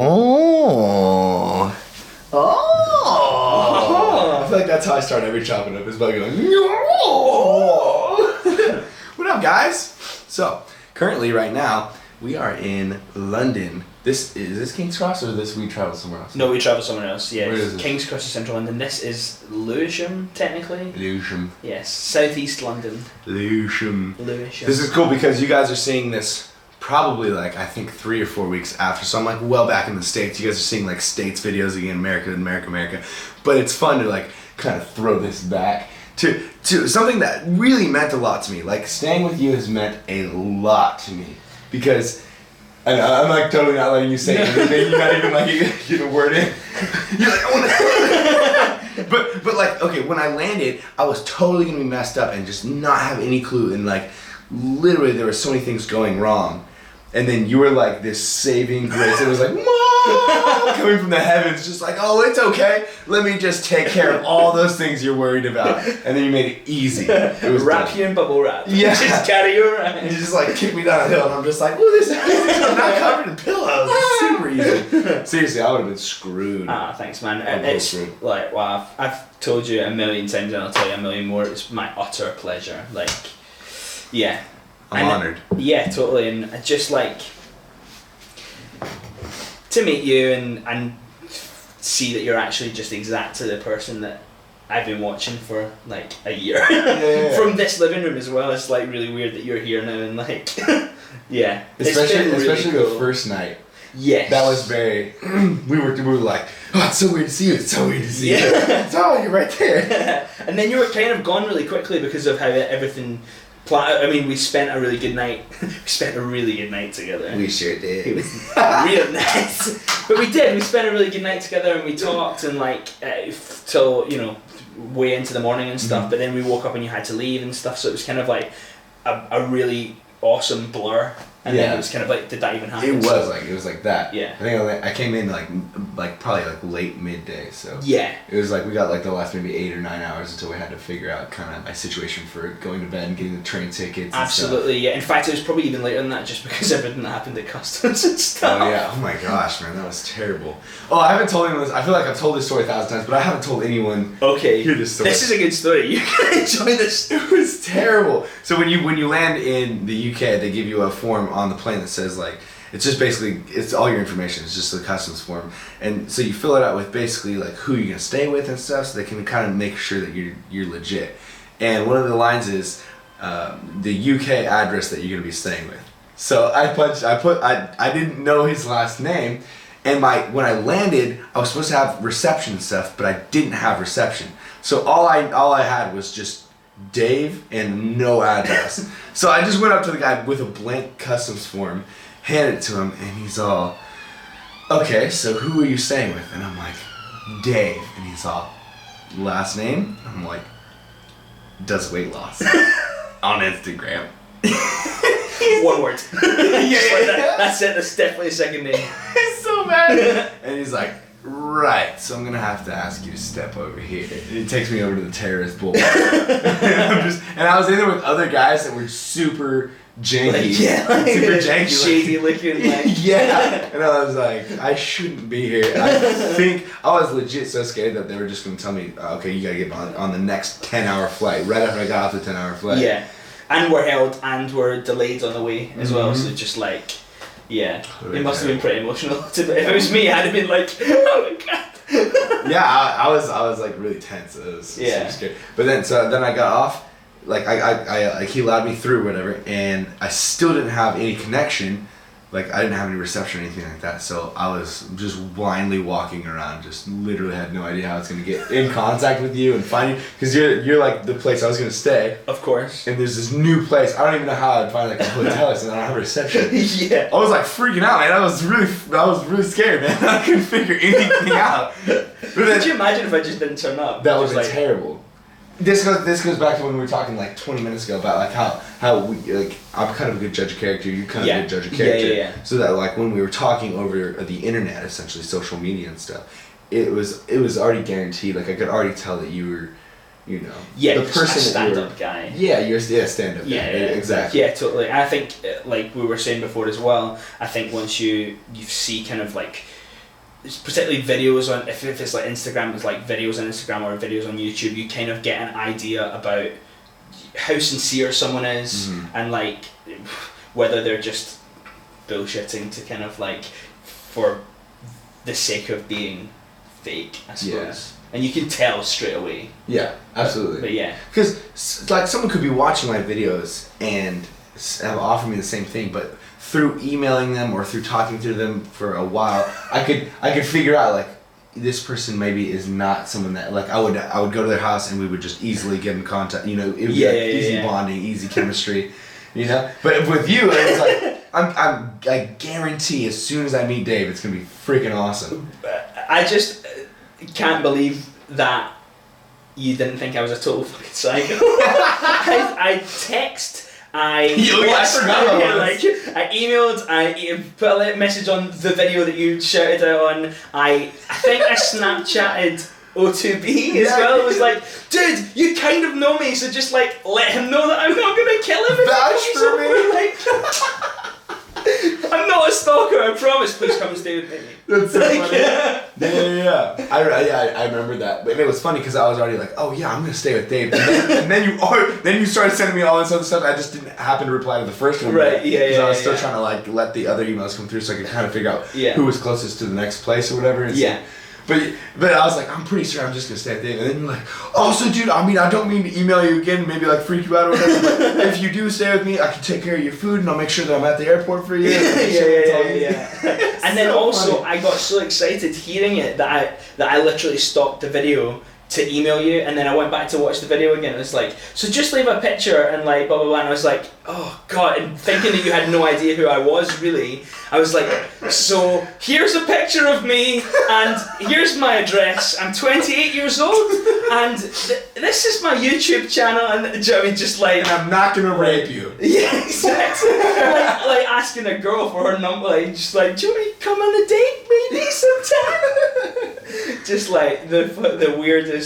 Oh. Oh. I feel like that's how I start every Choppin' Up is by going, oh. What up, guys? So, currently, right now, we are in London. Is this King's Cross or we travel somewhere else? No, we travel somewhere else, yeah. Where is it? King's Cross is central London. This is Lewisham, technically. Lewisham. Yes, southeast London. Lewisham. Lewisham. This is cool because you guys are seeing this probably like, I think 3 or 4 weeks after. So I'm like well back in the States. You guys are seeing like States videos again, America. But it's fun to like kind of throw this back to something that really meant a lot to me. Like staying with you has meant a lot to me because and I'm like totally not letting you say anything. You're not even like get a word in. You're like, I want to. But like, okay, when I landed, I was totally gonna be messed up and just not have any clue. And like, literally, there were so many things going wrong. And then you were like this saving grace. It was like, Mom! Coming from the heavens, just like, oh, it's okay. Let me just take care of all those things you're worried about. And then you made it easy. It was wrap you in bubble wrap. Yeah. Just carry you around. And you just like kick me down a hill, and I'm just like, oh, this I'm not covered in pillows. It's super easy. Seriously, I would have been screwed. Ah, thanks, man. It's like, wow, I've told you a million times, and I'll tell you a million more. It's my utter pleasure. Like, yeah. I'm honored. Yeah, totally. And just like to meet you and see that you're actually just exactly the person that I've been watching for like a year. Yeah. From this living room as well. It's like really weird that you're here now and like yeah. Especially cool. The first night. Yes. That was very we were like, oh, it's so weird to see you. It's so weird to see you. Oh, you're right there. And then you were kind of gone really quickly because of how everything. I mean, we spent a really good night. We spent a really good night together. We sure did. It was real nice. But we did. We spent a really good night together, and we talked and like till way into the morning and stuff. Mm-hmm. But then we woke up and you had to leave and stuff. So it was kind of like a really awesome blur. And then it was kind of like, did that even happen? It was like that. Yeah. I think I came in like probably like late midday, so yeah. It was like we got like the last maybe 8 or 9 hours until we had to figure out kind of my situation for going to bed and getting the train tickets. Absolutely, and yeah. In fact, it was probably even later than that, just because everything that happened at customs and stuff. Oh yeah. Oh my gosh, man, that was terrible. Oh, I haven't told anyone this. I feel like I've told this story 1,000 times, but I haven't told anyone. Okay. Hear this story. This is a good story. You can enjoy this. It was terrible. So when you land in the UK, they give you a form on the plane that says like, it's just basically, it's all your information. It's just the customs form. And so you fill it out with basically like who you're going to stay with and stuff, so they can kind of make sure that you're legit. And one of the lines is the UK address that you're going to be staying with. So I didn't know his last name, and when I landed, I was supposed to have reception and stuff, but I didn't have reception. So all I had was just Dave and no address. So I just went up to the guy with a blank customs form, handed it to him, and he's all, okay, so who are you staying with? And I'm like, Dave. And he's all, last name? I'm like, does weight loss on Instagram. One word. Yeah. That's it. That's definitely a second name. He's so mad. And he's like, right, so I'm gonna have to ask you to step over here. And he takes me over to the terrorist boulevard. and I was in there with other guys that were super janky. Super janky. Shady looking. Like. Yeah. And I was like, I shouldn't be here. I think I was legit so scared that they were just gonna tell me, okay, you gotta get on the next 10-hour flight, right after I got off the 10-hour flight. Yeah. And we're held and we're delayed on the way as well, so just like, yeah. It must have been pretty emotional. If it was me, I'd have been like, oh my god. Yeah, I was like really tense. It was super scary. But then I got off, like I he allowed me through whatever, and I still didn't have any connection. Like I didn't have any reception or anything like that. So I was just blindly walking around, just literally had no idea how I was gonna get in contact with you and find you, because you're like the place I was gonna stay. Of course. And there's this new place. I don't even know how I'd find like a hotel and I don't have a reception. Yeah. I was like freaking out, man. I was really scared, man. I couldn't figure anything out. Could you imagine if I just didn't turn up? That would be terrible. This goes back to when we were talking like 20 minutes ago about like how we like I'm kind of a good judge of character, you're kind of a good judge of character. Yeah. So that like when we were talking over the internet, essentially social media and stuff, it was already guaranteed. Like I could already tell that you were, the person stand-up guy. Yeah, you're a stand-up guy. Yeah, exactly. Yeah, totally. I think like we were saying before as well. I think once you see kind of like particularly videos on, if it's like Instagram, it's like videos on Instagram or videos on YouTube, you kind of get an idea about how sincere someone is, and like whether they're just bullshitting to kind of like for the sake of being fake, I suppose. And you can tell straight away. Yeah, absolutely. But yeah, because like someone could be watching my videos and have offered me the same thing, but through emailing them or through talking to them for a while, I could figure out like this person maybe is not someone that like I would go to their house and we would just easily get in contact. You know, it would be like easy bonding, easy chemistry. You know, but with you, it's like I guarantee as soon as I meet Dave, it's gonna be freaking awesome. I just can't believe that you didn't think I was a total fucking psycho. I text. I emailed, I put a message on the video that you shouted out on. I think I Snapchatted O2B as well. It was like, dude, you kind of know me, so just like let him know that I'm not gonna kill him. Vouch for me. I'm not a stalker, I promise. Please come and stay with me. That's so funny. Yeah. I remember that, but it was funny because I was already like, oh yeah, I'm gonna stay with Dave, and then you started sending me all this other stuff. I just didn't happen to reply to the first one, right? Because I was still trying to like let the other emails come through so I could kind of figure out who was closest to the next place or whatever. And so, but I was like, I'm pretty sure I'm just gonna stay with Dave. And then you're like, oh, so dude, I mean, I don't mean to email you again, maybe like freak you out or whatever, but if you do stay with me, I can take care of your food and I'll make sure that I'm at the airport for you. And then also, funny. I got so excited hearing it that I literally stopped the video to email you, and then I went back to watch the video again. It was like, so just leave a picture and like blah blah blah. And I was like, oh god, and thinking that you had no idea who I was really. I was like, so here's a picture of me, and here's my address. I'm 28 years old, and this is my YouTube channel. And do you know what I mean, just like, and I'm not gonna rape you. Yeah, exactly. like asking a girl for her number, like just like, do you want to come on a date maybe sometime? Just like the weirdest.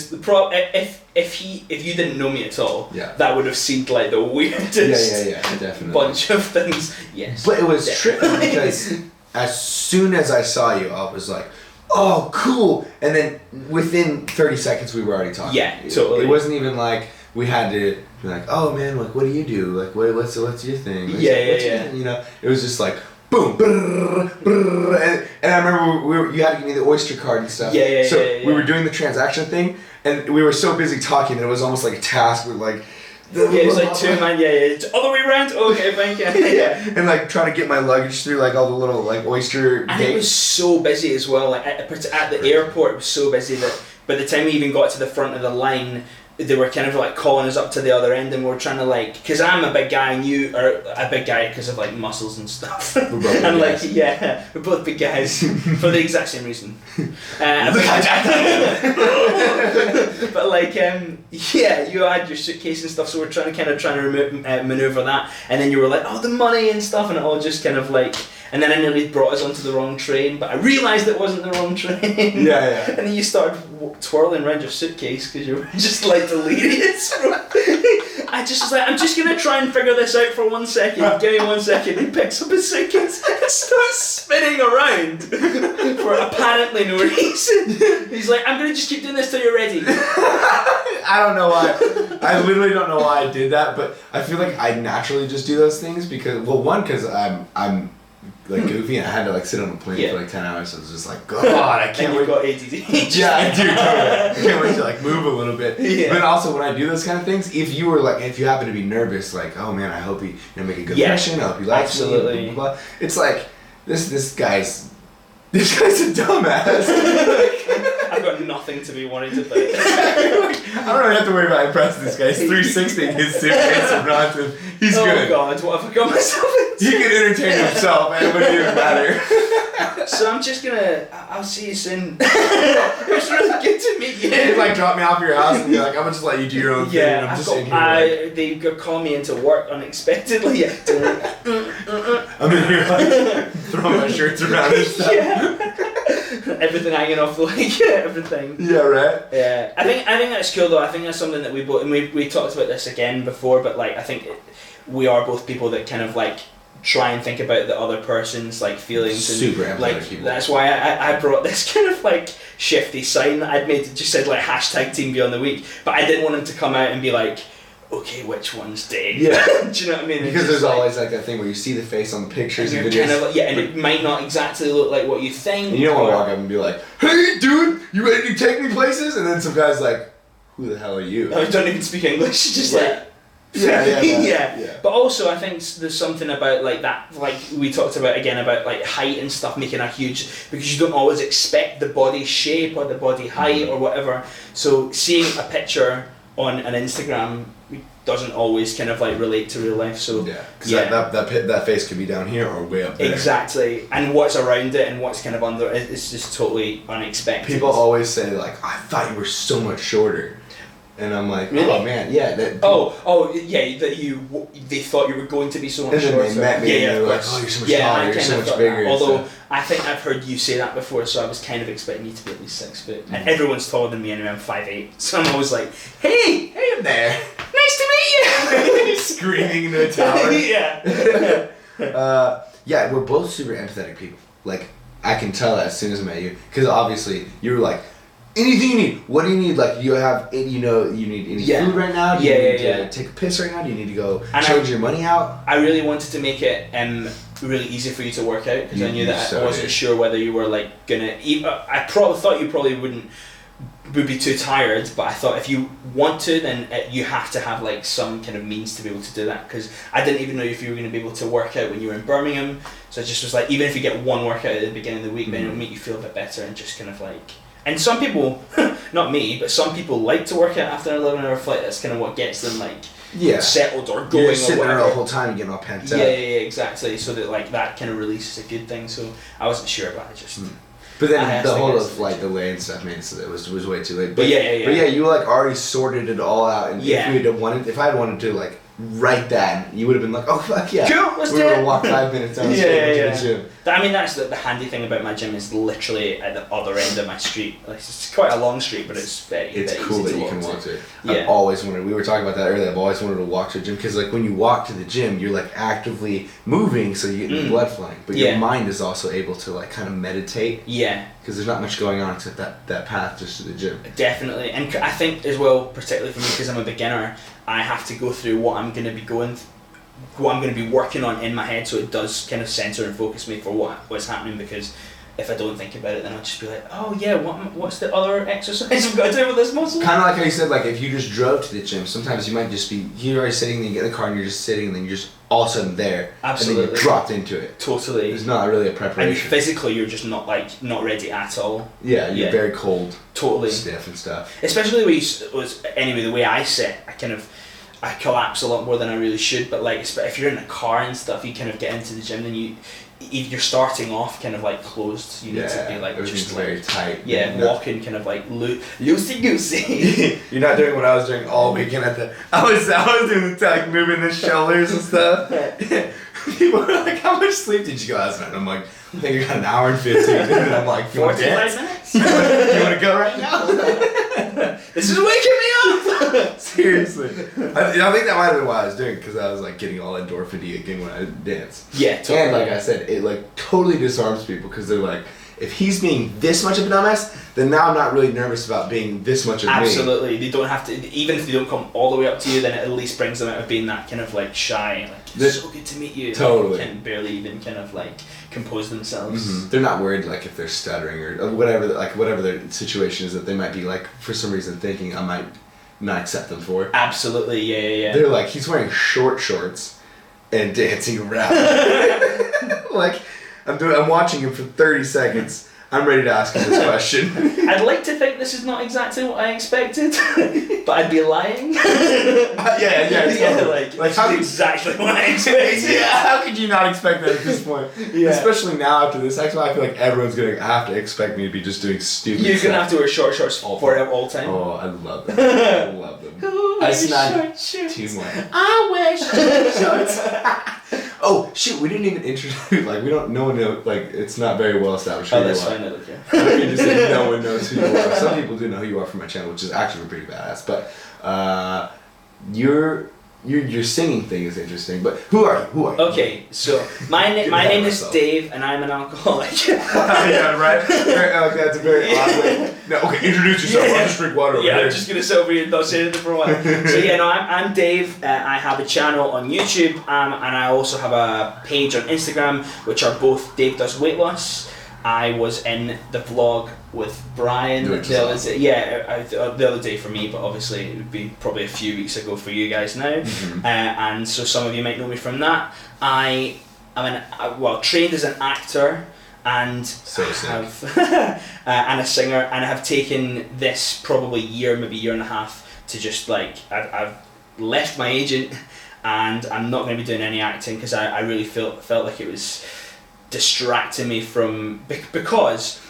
If you didn't know me at all, that would have seemed like the weirdest definitely bunch of things. Yes. But it was tricky because as soon as I saw you, I was like, oh, cool. And then within 30 seconds, we were already talking. Yeah, totally. It wasn't even like we had to be like, oh man, like what do you do? Like what's your thing? What's your thing? You know, it was just like boom, brrr, brrr, and I remember you had to give me the Oyster card and stuff. So we were doing the transaction thing, and we were so busy talking that it was almost like a task with like. It was like 2 man, other way around, okay, thank you. And like trying to get my luggage through like all the little like Oyster and gates. It was so busy as well, like at the airport it was so busy that by the time we even got to the front of the line, they were kind of like calling us up to the other end, and we were trying to like, because I'm a big guy and you are a big guy because of like muscles and stuff. We're both and like guys. we're both big guys for the exact same reason. But like you had your suitcase and stuff, so we're trying to maneuver that, and then you were like, oh, the money and stuff, and it all just kind of like. And then I nearly brought us onto the wrong train, but I realised it wasn't the wrong train. And then you started twirling around your suitcase because you were just like delirious. I just was like, I'm just going to try and figure this out for 1 second. Give me 1 second. He picks up his suitcase and starts spinning around for apparently no reason. He's like, I'm going to just keep doing this till you're ready. I don't know why. I literally don't know why I did that, but I feel like I naturally just do those things because, well, one, because I'm like goofy and I had to like sit on a plane for like 10 hours, so it was just like, God, I can't wait. Got ADD. Yeah, I do, totally. I can't wait to like move a little bit. But also when I do those kind of things, if you happen to be nervous, like, oh man, I hope you make a good impression, I hope you like me, blah, blah, blah. It's like, this guy's a dumbass. I've got nothing to be worried about. I don't really have to worry about impressing this guy. He's 360 his suitcase around him. He's good. Oh God, what have I got myself into? He can entertain himself, and it wouldn't even matter. So I'm just gonna, I'll see you soon. It was really good to meet you. You like drop me off at your house and you're like, I'm gonna just let you do your own thing. And I'm just in here. They call me into work unexpectedly. I'm in here like throwing my shirts around and stuff. Everything hanging off the leg, everything. Yeah, right. Yeah, I think that's cool though. I think that's something that we both, and we talked about this again before, but like I think we are both people that kind of like try and think about the other person's like feelings. Super and empathetic like people. that's why I brought this kind of like shifty sign that I'd made that just said like hashtag Team Beyond the Week, but I didn't want him to come out and be like, okay, which one's dead? Yeah. Do you know what I mean? Because there's always like that thing where you see the face on the pictures and videos. Kind of like, yeah, and it might not exactly look like what you think. And you don't want to walk up and be like, hey dude, you ready to take me places? And then some guy's like, who the hell are you? I don't even speak English, just like... Yeah. But also I think there's something about like that, like we talked about again about like height and stuff making a huge, because you don't always expect the body shape or the body height or whatever. So seeing a picture on an Instagram doesn't always kind of like relate to real life. So because that face could be down here or way up there. Exactly, and what's around it and what's kind of under it, it's just totally unexpected. People always say like, I thought you were so much shorter. And I'm like, really? Oh man, yeah. That they thought you were going to be so much shorter. And then they met me and they were like, oh, you're so much taller, you're so much bigger. Although I think I've heard you say that before, so I was kind of expecting you to be at least 6 foot. And everyone's taller than me anyway, I'm 5'8". So I'm always like, hey up there, nice to meet you. Screaming into a tower. Yeah. Yeah, we're both super empathetic people. Like, I can tell as soon as I met you, because obviously you were like, anything you need. What do you need? Like, you have, you need any food right now? Do you need to take a piss right now? Do you need to go change your money out? I really wanted to make it really easy for you to work out, because I knew that I wasn't sure whether you were like gonna eat. I thought you probably would be too tired, but I thought if you want to, then you have to have like some kind of means to be able to do that, because I didn't even know if you were going to be able to work out when you were in Birmingham. So it just was like, even if you get one workout at the beginning of the week, then it'll make you feel a bit better and just kind of like... And some people, not me, but some people like to work out after an 11-hour flight. That's kind of what gets them like settled or going. You're sitting there the whole time and getting all pent up. Yeah, exactly. So that like that kind of release is a good thing. So I wasn't sure, but I just... But then the whole of like the lay and stuff made it so that it was way too late. But yeah, you like already sorted it all out. And if I had wanted to like right then, you would have been like, oh fuck yeah, cool, let's do it. We're gonna walk 5 minutes down the street to the gym. I mean, that's the handy thing about my gym is literally at the other end of my street. Like, it's quite a long street, but it's very cool easy that you to can walk walk to. to it. I've always wanted. We were talking about that earlier. I've always wanted to walk to a gym because like when you walk to the gym, you're like actively moving, so you get the blood flowing, but your mind is also able to like kind of meditate. Yeah. Because there's not much going on except that path just to the gym. Definitely, and I think as well, particularly for me, because I'm a beginner, I have to go through what I'm going to be working on in my head, so it does kind of center and focus me for what's happening. Because if I don't think about it, then I'll just be like, oh yeah, what's the other exercise I've got to do with this muscle? Kind of like how you said, like if you just drove to the gym, sometimes you might just be, you're already sitting, then you get in the car and you're just sitting, and then you're just all of a sudden there. Absolutely. And then you're dropped into it. Totally. There's not really a preparation. And physically you're just not ready at all. Yeah, you're very cold. Totally. Stiff and stuff. Especially the way I sit, I collapse a lot more than I really should, but like if you're in a car and stuff, you kind of get into the gym, then you're starting off kind of like closed. You need to be like just very tight. Yeah, walking kind of like loosey goosey. You're not doing what I was doing all weekend I was doing like moving the shoulders and stuff. People were like, how much sleep did you go last night? And I'm like, I think you got an hour and 15. And I'm like, 45 minutes? You want to go right now? This is waking me up! Seriously. I think that might have been why I was doing it, because I was like getting all endorphin-y again when I dance. Yeah, totally. And like I said, it like totally disarms people, because they're like, if he's being this much of a dumbass, then now I'm not really nervous about being this much of me. Absolutely. They don't have to, even if they don't come all the way up to you, then it at least brings them out of being that kind of like shy, like, it's so good to meet you. Totally. Like, can barely even kind of like compose themselves. Mm-hmm. They're not worried like if they're stuttering or whatever their situation is that they might be like for some reason thinking I might not accept them for. Absolutely, yeah. They're like, he's wearing short shorts and dancing around. Like, I'm watching him for 30 seconds. I'm ready to ask him this question. I'd like to think this is not exactly what I expected, but I'd be lying. Like how exactly what I expected. Yeah, how could you not expect that at this point? Yeah. Especially now after this, actually, I feel like everyone's gonna have to expect me to be just doing stupid You're stuff. gonna have to wear short shorts for all time. Oh, I love them. I love them. I snagged 2 more. I wear short shorts. Oh shit! We didn't even introduce. Like no one knows. Like it's not very well established. Oh, that's fine. I don't care. I don't mean to say no one knows who you are. Some people do know who you are from my channel, which is actually pretty badass. But you're your singing thing is interesting, but who are you? Okay, so my name is Dave, and I'm an alcoholic. Yeah, right. That's a very odd way. No, okay, introduce yourself. I'll just drink water. Yeah, I'm just gonna sit over here and not say anything for a while. So yeah, no, I'm Dave. I have a channel on YouTube, and I also have a page on Instagram, which are both DaveDoesWeightLoss. I was in the vlog with Brian the other day. Yeah, the other day for me, but obviously it would be probably a few weeks ago for you guys now. And so some of you might know me from that. I am trained as an actor and and a singer, and I have taken this probably maybe year and a half to just like I've left my agent, and I'm not going to be doing any acting because I really felt like it was distracting me from, because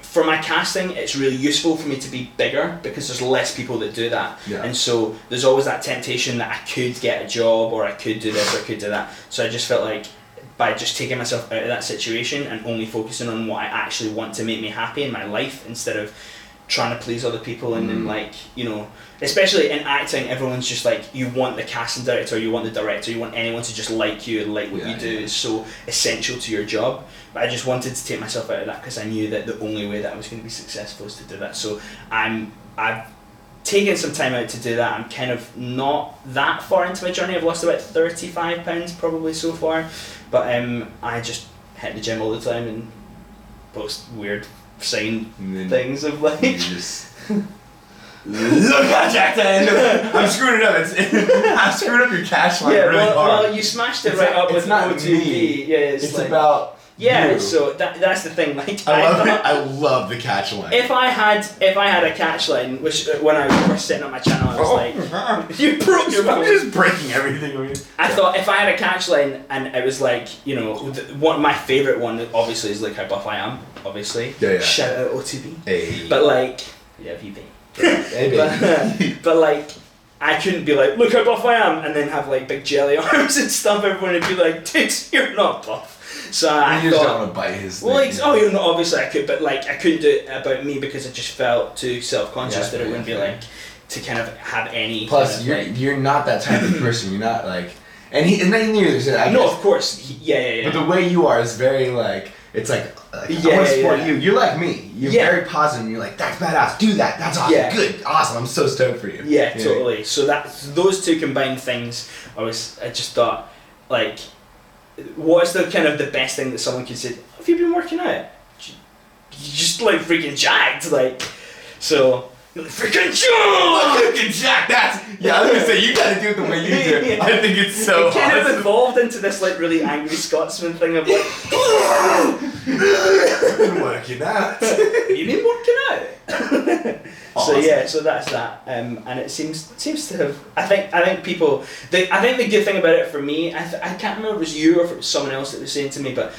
for my casting it's really useful for me to be bigger because there's less people that do that, and so there's always that temptation that I could get a job or I could do this or I could do that. So I just felt like by just taking myself out of that situation and only focusing on what I actually want to make me happy in my life instead of trying to please other people, and then like, you know, especially in acting, everyone's just like, you want the casting director, you want the director, you want anyone to just like you and like what you do is so essential to your job. But I just wanted to take myself out of that because I knew that the only way that I was going to be successful is to do that. So I've taken some time out to do that. I'm kind of not that far into my journey. I've lost about 35 pounds probably so far, but I just hit the gym all the time and post weird sign things of like look how jacked I am. I'm screwing it up. I'm screwing up your cash line really hard. Well, you smashed it right up with OTB. Yeah, it's like, about you. So that's the thing. Like I love the catch line. If I had a catch line, which when I was first setting up my channel, I was like, you broke your phone. I'm just breaking everything over here. I thought if I had a catch line and it was like, you know, my favourite one obviously is like how buff I am, obviously. Yeah. Shout out OTB. Hey. But like, yeah, VB. Hey, but like, I couldn't be like, look how buff I am, and then have like big jelly arms and stuff. Everyone would be like, dude, you're not buff. So I just thought, don't want to bite his. Well, you know, obviously I could, but like I couldn't do it about me because I just felt too self-conscious that it wouldn't be like to kind of have any. Plus, kind of you're not that type of person. You're not like, and neither is it. No, of course, yeah. But the way you are is very like, it's like I want to support you. You're like me. You're very positive. You're like, that's badass. Do that. That's awesome. Yeah. Good. Awesome. I'm so stoked for you. Yeah, totally. So those two combined things, I just thought, like, what's the kind of the best thing that someone could say? Have you been working out? You just like freaking jacked, like. So you're like, freaking jacked. That's I was gonna say you gotta do it the way you do. I think it's so. It kind of evolved into this like really angry Scotsman thing of like. I've been working out. You've been working out. Awesome. So that's that, and it seems to have. I think people. I think the good thing about it for me, I can't remember if it was you or if it was someone else that was saying to me, but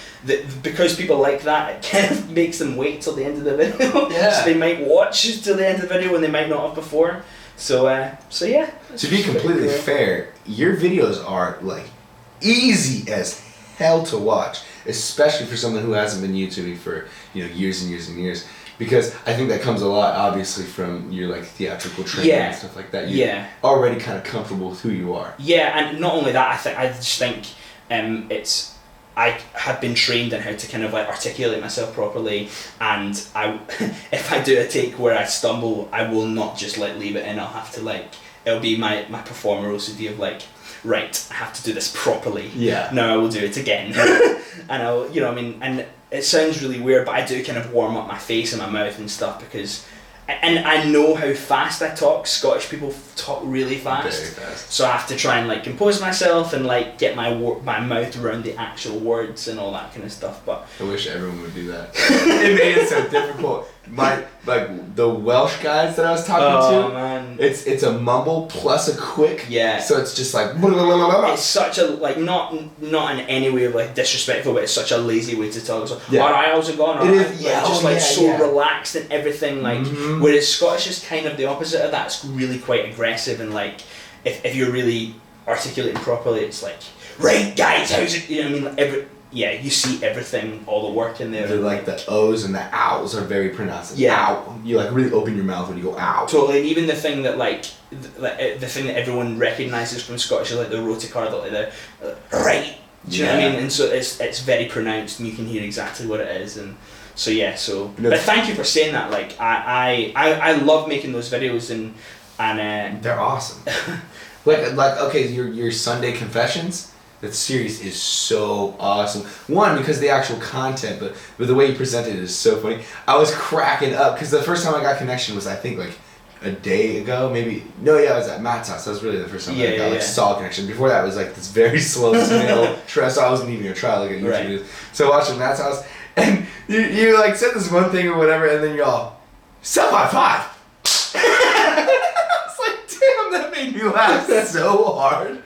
because people like that, it kind of makes them wait till the end of the video. Yeah. So they might watch till the end of the video when they might not have before. So yeah. To be completely fair, your videos are like easy as hell to watch, especially for someone who hasn't been YouTubing for years and years and years. Because I think that comes a lot, obviously, from your like theatrical training and stuff like that. You're already kind of comfortable with who you are. Yeah, and not only that, I just think I have been trained in how to kind of like articulate myself properly, and if I do a take where I stumble, I will not just like leave it in. I'll have to like, it'll be my performer OCD of like, right, I have to do this properly. Yeah. Now I will do it again. And I'll, and it sounds really weird, but I do kind of warm up my face and my mouth and stuff because, and I know how fast I talk. Scottish people talk really fast. Very fast. So I have to try and like compose myself and like get my mouth around the actual words and all that kind of stuff. But I wish everyone would do that. It made it so difficult. The Welsh guys that I was talking to, man. It's a mumble plus a quick. Yeah. So it's just like blah, blah, blah, blah, blah. It's such a like not in any way like disrespectful, but it's such a lazy way to talk. So alright, how's it going? It is, so relaxed and everything, like whereas Scottish is kind of the opposite of that. It's really quite aggressive and like if you're really articulating properly, it's like, right guys, how's it? You know what I mean? Like you see everything, all the work in there. Like the O's and the ows are very pronounced. Ow. You like really open your mouth when you go ow. Totally, and even the thing that like the thing that everyone recognises from Scottish is like the rotocard, like the right. Do you know what I mean? And so it's very pronounced, and you can hear exactly what it is, and so yeah. So, but thank you for saying that. Like I love making those videos, and they're awesome. like okay, your Sunday confessions. That series is so awesome. One, because the actual content, but the way you present it is so funny. I was cracking up because the first time I got connection was I think like a day ago, maybe. No, yeah, I was at Matt's house. That was really the first time I got like solid connection. Before that, it was like this very slow snail trail. So I wasn't even gonna try like a YouTube videos. So I watched at Matt's house, and you like said this one thing or whatever, and then you're all self high five. It's like, damn, that made me laugh so hard.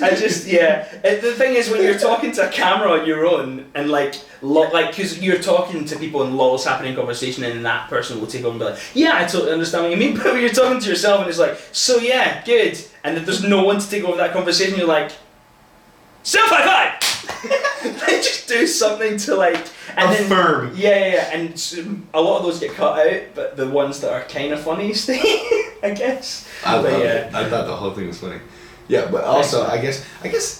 The thing is, when you're talking to a camera on your own and because you're talking to people and lol's happening conversation, and then that person will take over and be like, yeah, I totally understand what you mean. But when you're talking to yourself and it's like, so yeah, good, and then there's no one to take over that conversation, you're like, self high five. Like, just do something to like and affirm. And a lot of those get cut out, but the ones that are kind of funny stay, I guess. I love it. I thought the whole thing was funny. Yeah, but also I guess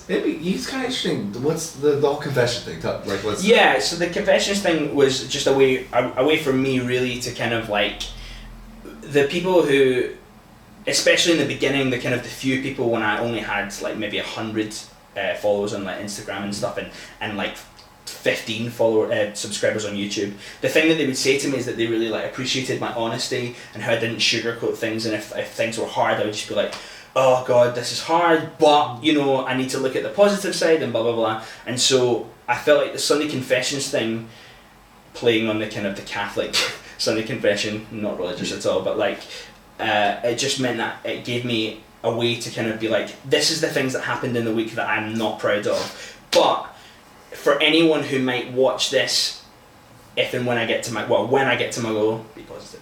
maybe it's kind of interesting. What's the whole confession thing? Like, what's so the confessions thing was just a way for me really to kind of like the people who, especially in the beginning, the kind of the few people when I only had like maybe 100 followers on like Instagram and stuff, and like 15 subscribers on YouTube. The thing that they would say to me is that they really like appreciated my honesty and how I didn't sugarcoat things, and if things were hard, I would just be like, oh god, this is hard, but you know, I need to look at the positive side and blah blah blah. And so I felt like the Sunday confessions thing, playing on the kind of the Catholic Sunday confession, not religious at all, but like it just meant that it gave me a way to kind of be like, this is the things that happened in the week that I'm not proud of. But for anyone who might watch this, if and when I get to my goal, be positive.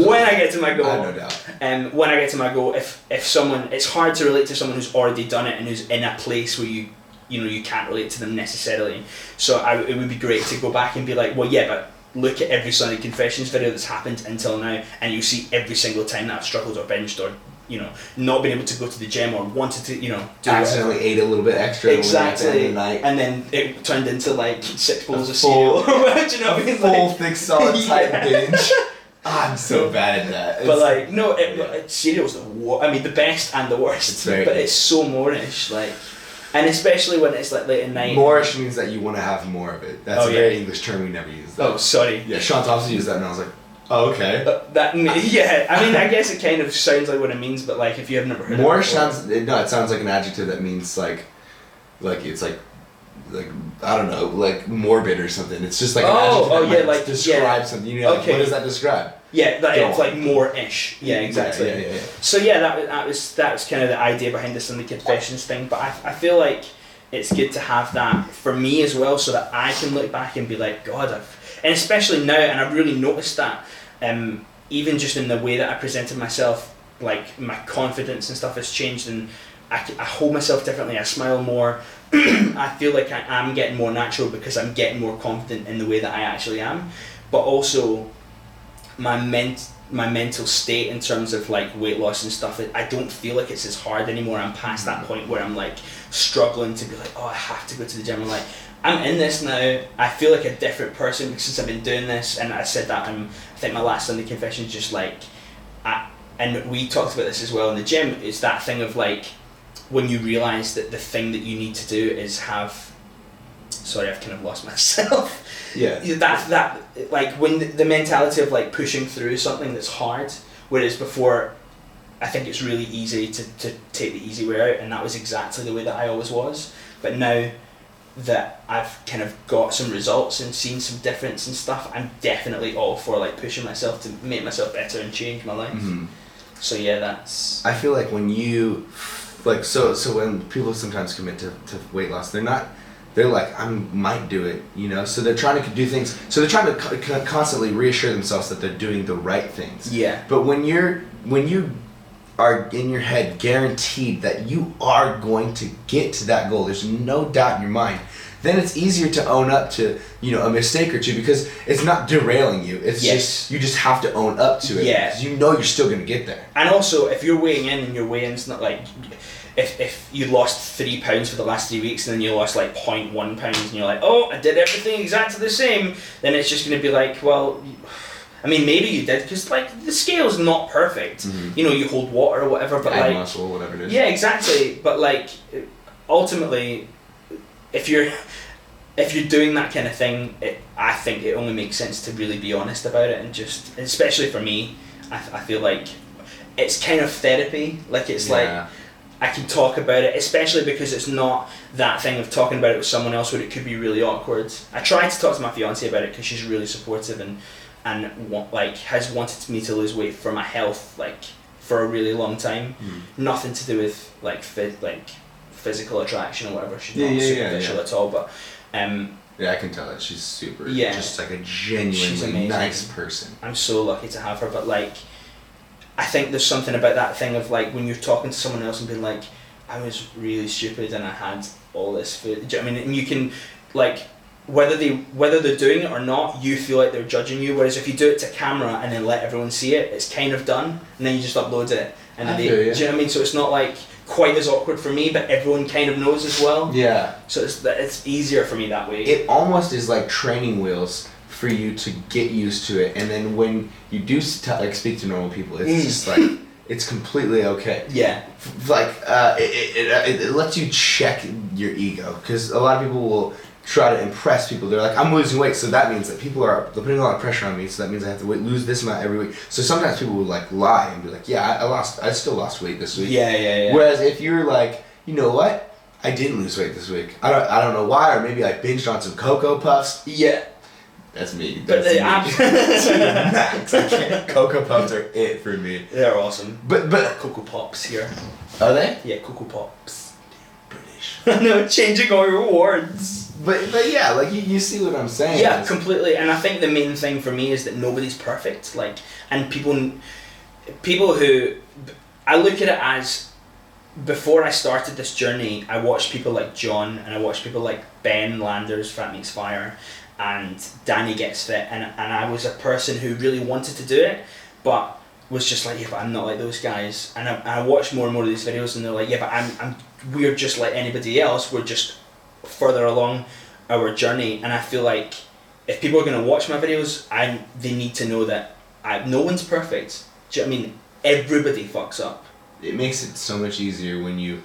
When I get to my goal, I have no doubt. When I get to my goal, if someone, it's hard to relate to someone who's already done it and who's in a place where you can't relate to them necessarily. So it would be great to go back and be like, well, yeah, but look at every Sunday confessions video that's happened until now, and you see every single time that I've struggled or binged or not been able to go to the gym or wanted to do accidentally ate a little bit extra exactly at the end of the night, and then it turned into like 6 bowls of cereal. Do you know what I mean? Full thick solid type binge. I'm so bad at that. But like no, cereal's the best and the worst. But it's so Moorish, like, and especially when it's like late at night. Moorish means that you want to have more of it. That's a very English term we never use. Oh, sorry. Yeah, Sean Thompson used that, and I was like, oh, okay. I guess it kind of sounds like what it means, but like if you have never heard Moorish it sounds like an adjective that means like it's like I don't know, like morbid or something. It's just like an adjective that describe something. You know, what does that describe? Yeah, it's like more-ish. Yeah, exactly. Yeah. So yeah, that was kind of the idea behind this Sunday confessions thing. But I feel like it's good to have that for me as well, so that I can look back and be like, God, and especially now, and I've really noticed that, even just in the way that I presented myself, like my confidence and stuff has changed, and I hold myself differently. I smile more. I feel like I am getting more natural because I'm getting more confident in the way that I actually am. But also, my mental state in terms of like weight loss and stuff, I don't feel like it's as hard anymore. I'm past that point where I'm like struggling to be like, oh, I have to go to the gym. I'm like, I'm in this now. I feel like a different person since I've been doing this. And I said that I think my last Sunday confession is just like, and we talked about this as well in the gym, is that thing of like, when you realise that the thing that you need to do is have, sorry, I've kind of lost myself. Yeah. That like when the mentality of like pushing through something that's hard, whereas before, I think it's really easy to take the easy way out, and that was exactly the way that I always was. But now that I've kind of got some results and seen some difference and stuff, I'm definitely all for like pushing myself to make myself better and change my life. Mm-hmm. So yeah, that's. I feel like when you, like, so when people sometimes commit to weight loss, they're like, I might do it, you know? So they're trying to do things, so they're trying to constantly reassure themselves that they're doing the right things. Yeah. But when you are in your head guaranteed that you are going to get to that goal, there's no doubt in your mind, then it's easier to own up to, a mistake or two, because it's not derailing you. It's just, you just have to own up to it. Yeah. Because you know you're still going to get there. And also, if you're weighing in and your weigh-in's not like, if you lost 3 pounds for the last 3 weeks and then you lost like 0.1 pounds and you're like, oh, I did everything exactly the same, then it's just going to be like, well, I mean, maybe you did, because like the scale's not perfect. Mm-hmm. You hold water or whatever, but add like muscle, whatever it is. Yeah, exactly. But like, ultimately, if you're doing that kind of thing, I think it only makes sense to really be honest about it, and just, especially for me, I feel like it's kind of therapy. Like it's like I can talk about it, especially because it's not that thing of talking about it with someone else where it could be really awkward. I tried to talk to my fiance about it because she's really supportive and has wanted me to lose weight for my health for a really long time. Nothing to do with physical attraction or whatever. She's not superficial at all, but I can tell that she's super just like a She's genuinely amazing. nice person. I'm so lucky to have her, but I think there's something about that thing of when you're talking to someone else and being like, I was really stupid and I had all this food. Do you know what I mean? And you can whether they're doing it or not, you feel like they're judging you. Whereas if you do it to camera and then let everyone see it, it's kind of done, and then you just upload it, and then do you know what I mean? So it's not quite as awkward for me, but everyone kind of knows as well. Yeah. So it's easier for me that way. It almost is like training wheels for you to get used to it, and then when you do speak to normal people, it's just it's completely okay. Yeah. It lets you check your ego, because a lot of people will try to impress people. They're like, I'm losing weight, so that means that they're putting a lot of pressure on me, so that means I have to lose this amount every week. So sometimes people will lie and be like, yeah, I still lost weight this week. Yeah. Whereas if you're like, you know what, I didn't lose weight this week. I don't know why, or maybe I binged on some Cocoa Puffs. Yeah. That's me. But they max. I can't. Cocoa Puffs are it for me. They're awesome. But Cocoa Pops here. Are they? Yeah, Cocoa Pops. British. No, changing all your words. But yeah, you see what I'm saying. Yeah, completely. And I think the main thing for me is that nobody's perfect. And people who, I look at it as, before I started this journey, I watched people like John, and I watched people like Ben Landers, Fat Meets Fire, and Danny Gets Fit, and I was a person who really wanted to do it, but was just like, yeah, but I'm not like those guys. And I watched more and more of these videos, and they're like, yeah, but we're just like anybody else. We're just further along our journey. And I feel like if people are going to watch my videos, they need to know that no one's perfect. Do you know what I mean? Everybody fucks up. It makes it so much easier when you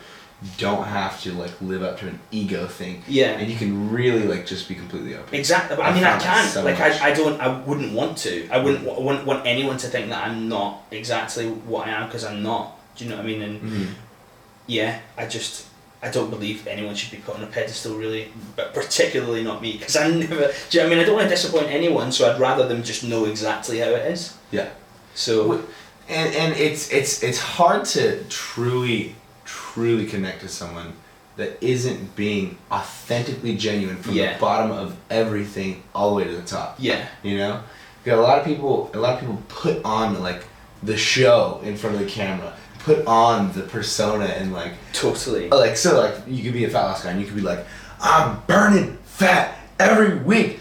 don't have to live up to an ego thing. Yeah. And you can really just be completely open. Exactly. I mean, I can't. So I wouldn't want to. I wouldn't want anyone to think that I'm not exactly what I am, because I'm not. Do you know what I mean? And yeah, I don't believe anyone should be put on a pedestal, really, but particularly not me, because I never. Do you know what I mean? I don't want to disappoint anyone, so I'd rather them just know exactly how it is. Yeah. So. And it's hard to truly connect to someone that isn't being authentically genuine from the bottom of everything all the way to the top. Yeah. Because a lot of people put on the show in front of the camera, put on the persona, and totally. You could be a fat loss guy and you could be like, I'm burning fat every week.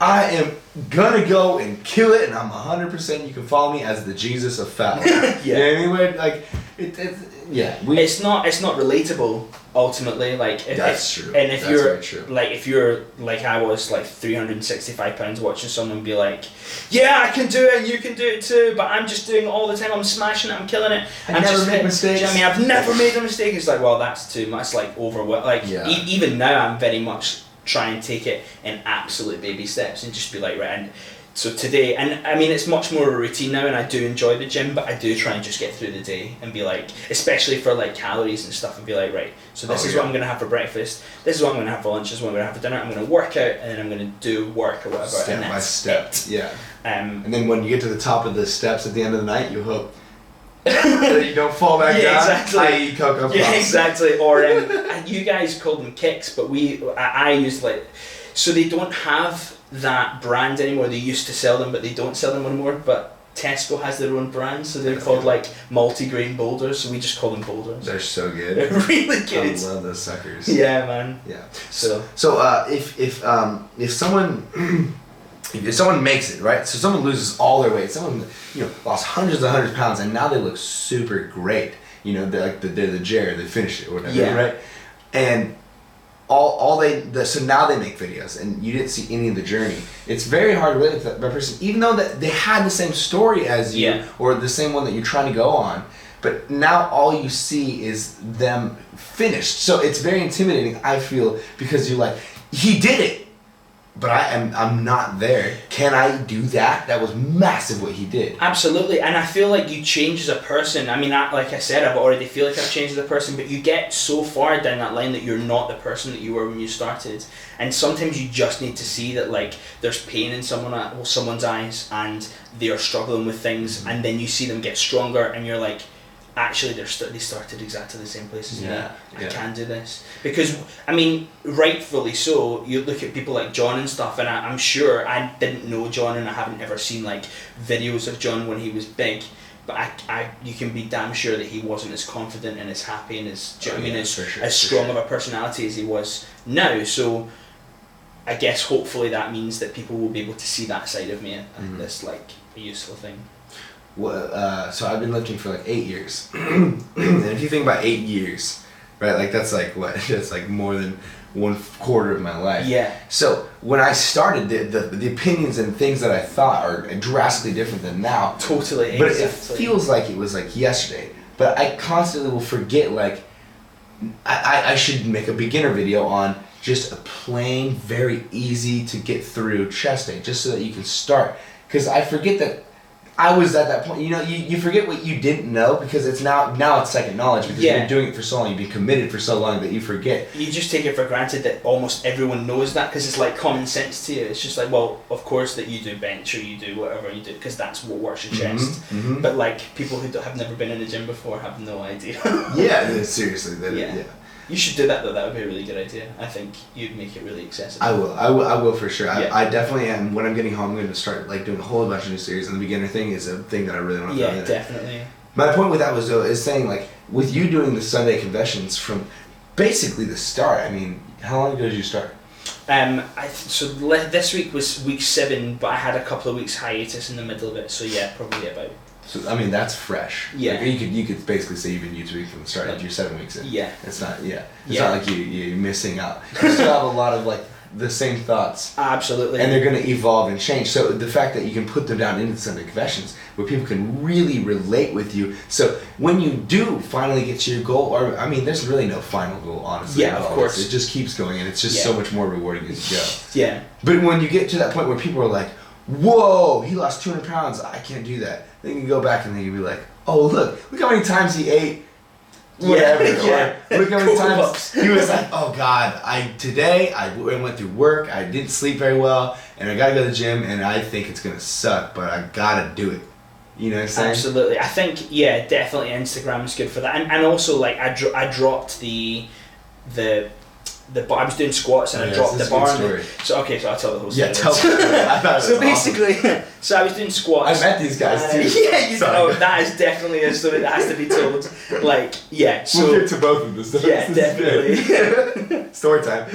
I am gonna go and kill it, and I'm 100%. You can follow me as the Jesus of fat loss. Yeah. You know what I mean? It's not relatable ultimately. That's true. And if That's you're very true. if you're like I was 365 pounds, watching someone be like, yeah, I can do it, and you can do it too, but I'm just doing it all the time. I'm smashing it. I'm killing it. I never make mistakes. Do you know what I mean? I've never made a mistake. It's well, that's too much. Even now, I'm very much try and take it in absolute baby steps and just be right, and so today, and I mean, it's much more of a routine now, and I do enjoy the gym, but I do try and just get through the day and be especially for calories and stuff, and be right, so this is what I'm going to have for breakfast, this is what I'm going to have for lunch, this is what I'm going to have for dinner, I'm going to work out, and then I'm going to do work or whatever, step by step. Yeah. And then when you get to the top of the steps at the end of the night, you hope that you don't fall back down. Exactly. I.e. Cocoa Puffs. Yeah, exactly. Or you guys call them kicks, but I use so they don't have that brand anymore. They used to sell them, but they don't sell them anymore. But Tesco has their own brand, so they're called like multi-grain boulders, so we just call them boulders. They're so good. They're really good. I love those suckers. Yeah, man. Yeah. So If someone if someone makes it, right? So someone loses all their weight, someone lost hundreds of pounds, and now they look super great. They're the Jared, they finished it or whatever, right? And so now they make videos, and you didn't see any of the journey. It's very hard to relate with that person, even though that they had the same story as you, or the same one that you're trying to go on. But now all you see is them finished. So it's very intimidating, I feel, because you're like, he did it, but I'm not there. Can I do that? That was massive what he did. Absolutely, and I feel like you change as a person. I mean, like I said, I've already feel like I've changed as a person, but you get so far down that line that you're not the person that you were when you started. And sometimes you just need to see that like there's pain in someone's eyes, and they are struggling with things, and then you see them get stronger, and you're like, actually they started exactly the same place as me. I can do this. Because, I mean, rightfully so, you look at people like John and stuff, and I'm sure I didn't know John, and I haven't ever seen like videos of John when he was big, but you can be damn sure that he wasn't as confident and as happy and as strong of a personality as he was now. So I guess hopefully that means that people will be able to see that side of me, and this like a useful thing. Well, so I've been lifting for like 8 years, and if you think about 8 years, right, like that's like what? That's like more than 1/4 of my life. Yeah. So when I started, the opinions and things that I thought are drastically different than now. Totally. But it feels like it was like yesterday. But I constantly will forget, like, I should make a beginner video on just a plain, very easy to get through chest day, just so that you can start. Because I forget that I was at that point. You forget what you didn't know, because it's now it's second knowledge, because you've been doing it for so long, you've been committed for so long that you forget. You just take it for granted that almost everyone knows that, because it's like common sense to you. It's just like, well, of course that you do bench or you do whatever you do, because that's what works your chest. Mm-hmm. But like people who have never been in the gym before have no idea. Yeah, seriously. Yeah. You should do that though. That would be a really good idea. I think you'd make it really accessible. I will for sure. I definitely am. When I'm getting home, I'm going to start like doing a whole bunch of new series, and the beginner thing is a thing that I really want to do. Yeah, definitely. My point with that is saying, like, with you doing the Sunday confessions from basically the start. I mean, how long ago did you start? This week was week 7, but I had a couple of weeks hiatus in the middle of it. So yeah, probably about. So I mean, that's fresh. Yeah. Like, you could basically say you've been YouTubing from the start. Like you're 7 weeks in. Yeah. It's not. Yeah. It's not like you're missing out. You still have a lot of like the same thoughts. Absolutely. And they're going to evolve and change. So the fact that you can put them down into Sunday confessions, where people can really relate with you. So when you do finally get to your goal, or I mean, there's really no final goal, honestly. Yeah, of course. It just keeps going, and it's just so much more rewarding as you go. Yeah. But when you get to that point where people are like, whoa, he lost 200 pounds, I can't do that. Then you can go back and then you can be like, oh, look how many times he ate whatever. Or look how many times he was like, oh God, today I went through work, I didn't sleep very well, and I gotta go to the gym, and I think it's gonna suck, but I gotta do it. You know what I'm saying? Absolutely. I think, definitely Instagram is good for that. And also, like, I dropped the I was doing squats and I dropped the bar. So I'll tell the whole story. Yeah, tell me. So basically, so I was doing squats. I met these guys too. Yeah, you know, that is definitely a story that has to be told. Like, yeah. So we'll get to both of this. Yeah, definitely. Story time.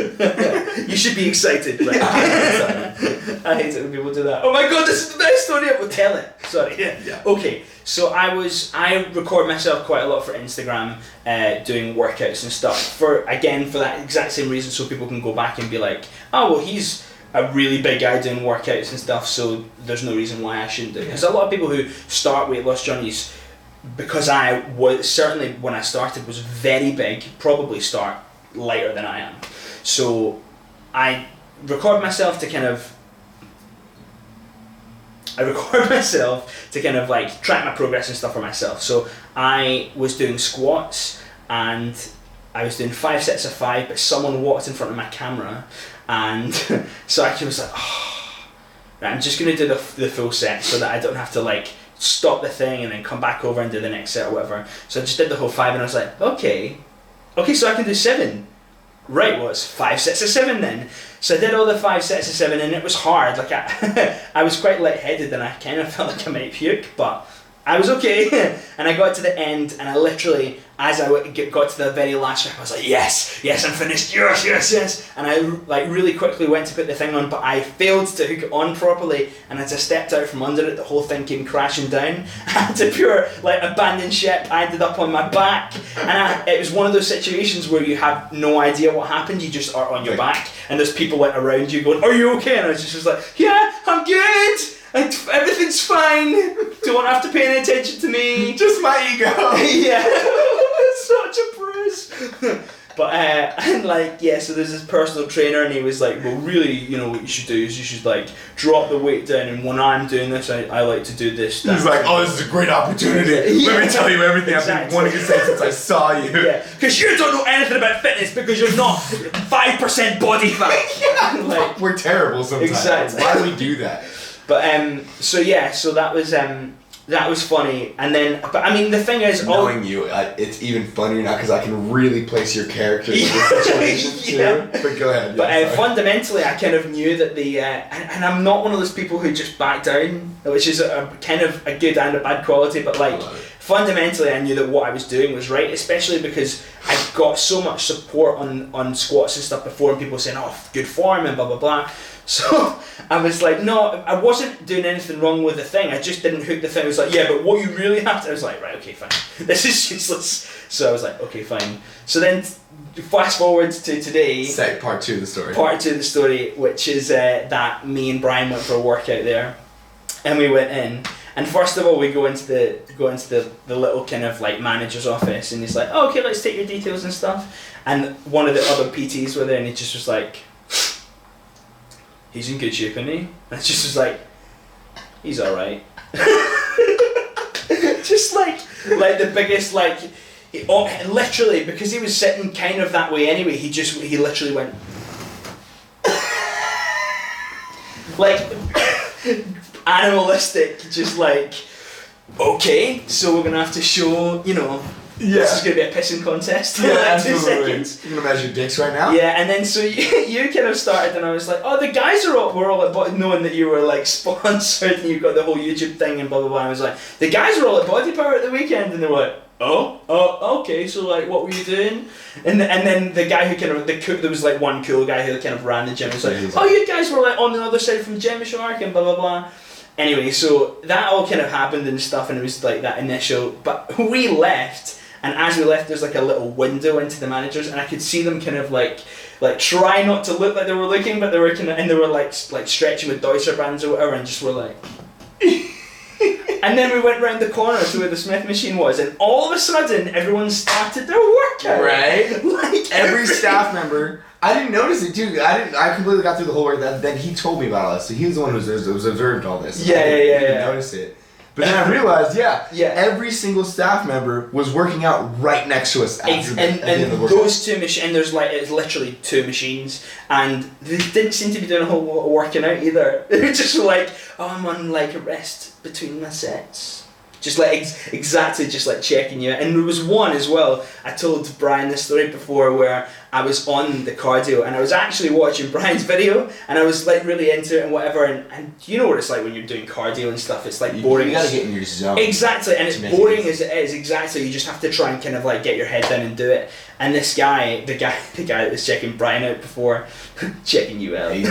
You should be excited. Like, I hate it when people do that. Oh my God, this is the best story ever. Tell it. Sorry. Yeah. Okay. So I record myself quite a lot for Instagram, doing workouts and stuff for that exact same reason, so people can go back and be like, oh well, he's a really big guy doing workouts and stuff, so there's no reason why I shouldn't do it. Because a lot of people who start weight loss journeys, because I was certainly when I started was very big, probably start lighter than I am. So I record myself to kind of like track my progress and stuff for myself. So I was doing squats and I was doing 5 sets of 5, but someone walked in front of my camera, and so I was like, right, I'm just gonna do the full set so that I don't have to like stop the thing and then come back over and do the next set or whatever. So I just did the whole 5, and I was like, okay, so I can do 7. Right, well, it's 5 sets of 7 then. So I did all the 5 sets of 7, and it was hard. Like I was quite lightheaded, and I kind of felt like I might puke, but I was okay. And I got to the end, and I literally, as I got to the very last rep, I was like, yes, I'm finished, yes. And I like really quickly went to put the thing on, but I failed to hook it on properly, and as I stepped out from under it, the whole thing came crashing down. And to pure like abandoned ship, I ended up on my back, and it was one of those situations where you have no idea what happened. You just are on your back, and there's people like around you going, "Are you okay?" And I was just like, "Yeah, I'm good. Everything's fine. Don't have to pay any attention to me. Just my ego." Yeah, such a bruise. But and like so there's this personal trainer, and he was like, "Well, really, you know what you should do is you should like drop the weight down, and when I'm doing this, I like to do this." He's like, "Oh, this is a great opportunity. Let me tell you everything I've been wanting to say since I saw you." Yeah, because you don't know anything about fitness because you're not 5% body fat. Like, we're terrible sometimes. Exactly. Why do we do that? But so that was funny, and then but I mean the thing is, knowing you, it's even funnier now because I can really place your characters in this situation too. But go ahead. But fundamentally, I kind of knew that and I'm not one of those people who just back down, which is a kind of a good and a bad quality. But like fundamentally, I knew that what I was doing was right, especially because I got so much support on squats and stuff before, and people saying, "Oh, good form," and blah blah blah. So I was like, no, I wasn't doing anything wrong with the thing. I just didn't hook the thing. I was like, yeah, but what you really have to... I was like, right, okay, fine. This is useless. So I was like, okay, fine. So then fast forward to today. Part 2 of the story. Part 2 of the story, which is that me and Brian went for a workout there. And we went in. And first of all, we go into the little kind of like manager's office. And he's like, oh, okay, let's take your details and stuff. And one of the other PTs were there, and he just was like... He's in good shape, isn't he? And it just was like, he's alright. Just like the biggest, like, literally, because he was sitting kind of that way anyway, he literally went, like, animalistic, just like, okay, so we're gonna have to show, you know, this is going to be a pissing contest in like 2 seconds. You're going to measure dicks right now? Yeah, and then so you kind of started, and I was like, oh, the guys were all at knowing that you were like sponsored and you got the whole YouTube thing and blah blah blah. I was like, the guys were all at Body Power at the weekend, and they were like, oh, okay, so like, what were you doing? And then the guy who kind of there was like one cool guy who kind of ran the gym. Was like, oh, you guys were like on the other side from Gymshark and blah blah blah. Anyway, so that all kind of happened and stuff, and it was like that initial. But we left. And as we left, there's like a little window into the managers, and I could see them kind of like try not to look like they were looking, but they were kind of, and they were like stretching with Deutscher bands or whatever, and just were like. And then we went round the corner to where the Smith machine was, and all of a sudden, everyone started their workout. Right. Like every staff member. I didn't notice it too. I completely got through the whole workout. Then he told me about all this, so he was the one who was observed all this. Yeah. I didn't notice it. But then I realized, every single staff member was working out right next to us. And those 2 machines, and it's literally 2 machines, and they didn't seem to be doing a whole lot of working out either. They were just like, oh, I'm on like a rest between my sets. Just like exactly just like checking you. And there was one as well, I told Brian this story before, where I was on the cardio and I was actually watching Brian's video and I was like really into it and whatever, and you know what it's like when you're doing cardio and stuff, it's like boring. You gotta get in your zone. Exactly, and it's boring as it is, exactly. You just have to try and kind of like get your head down and do it. And this guy, the guy that was checking Brian out before, checking you out. He's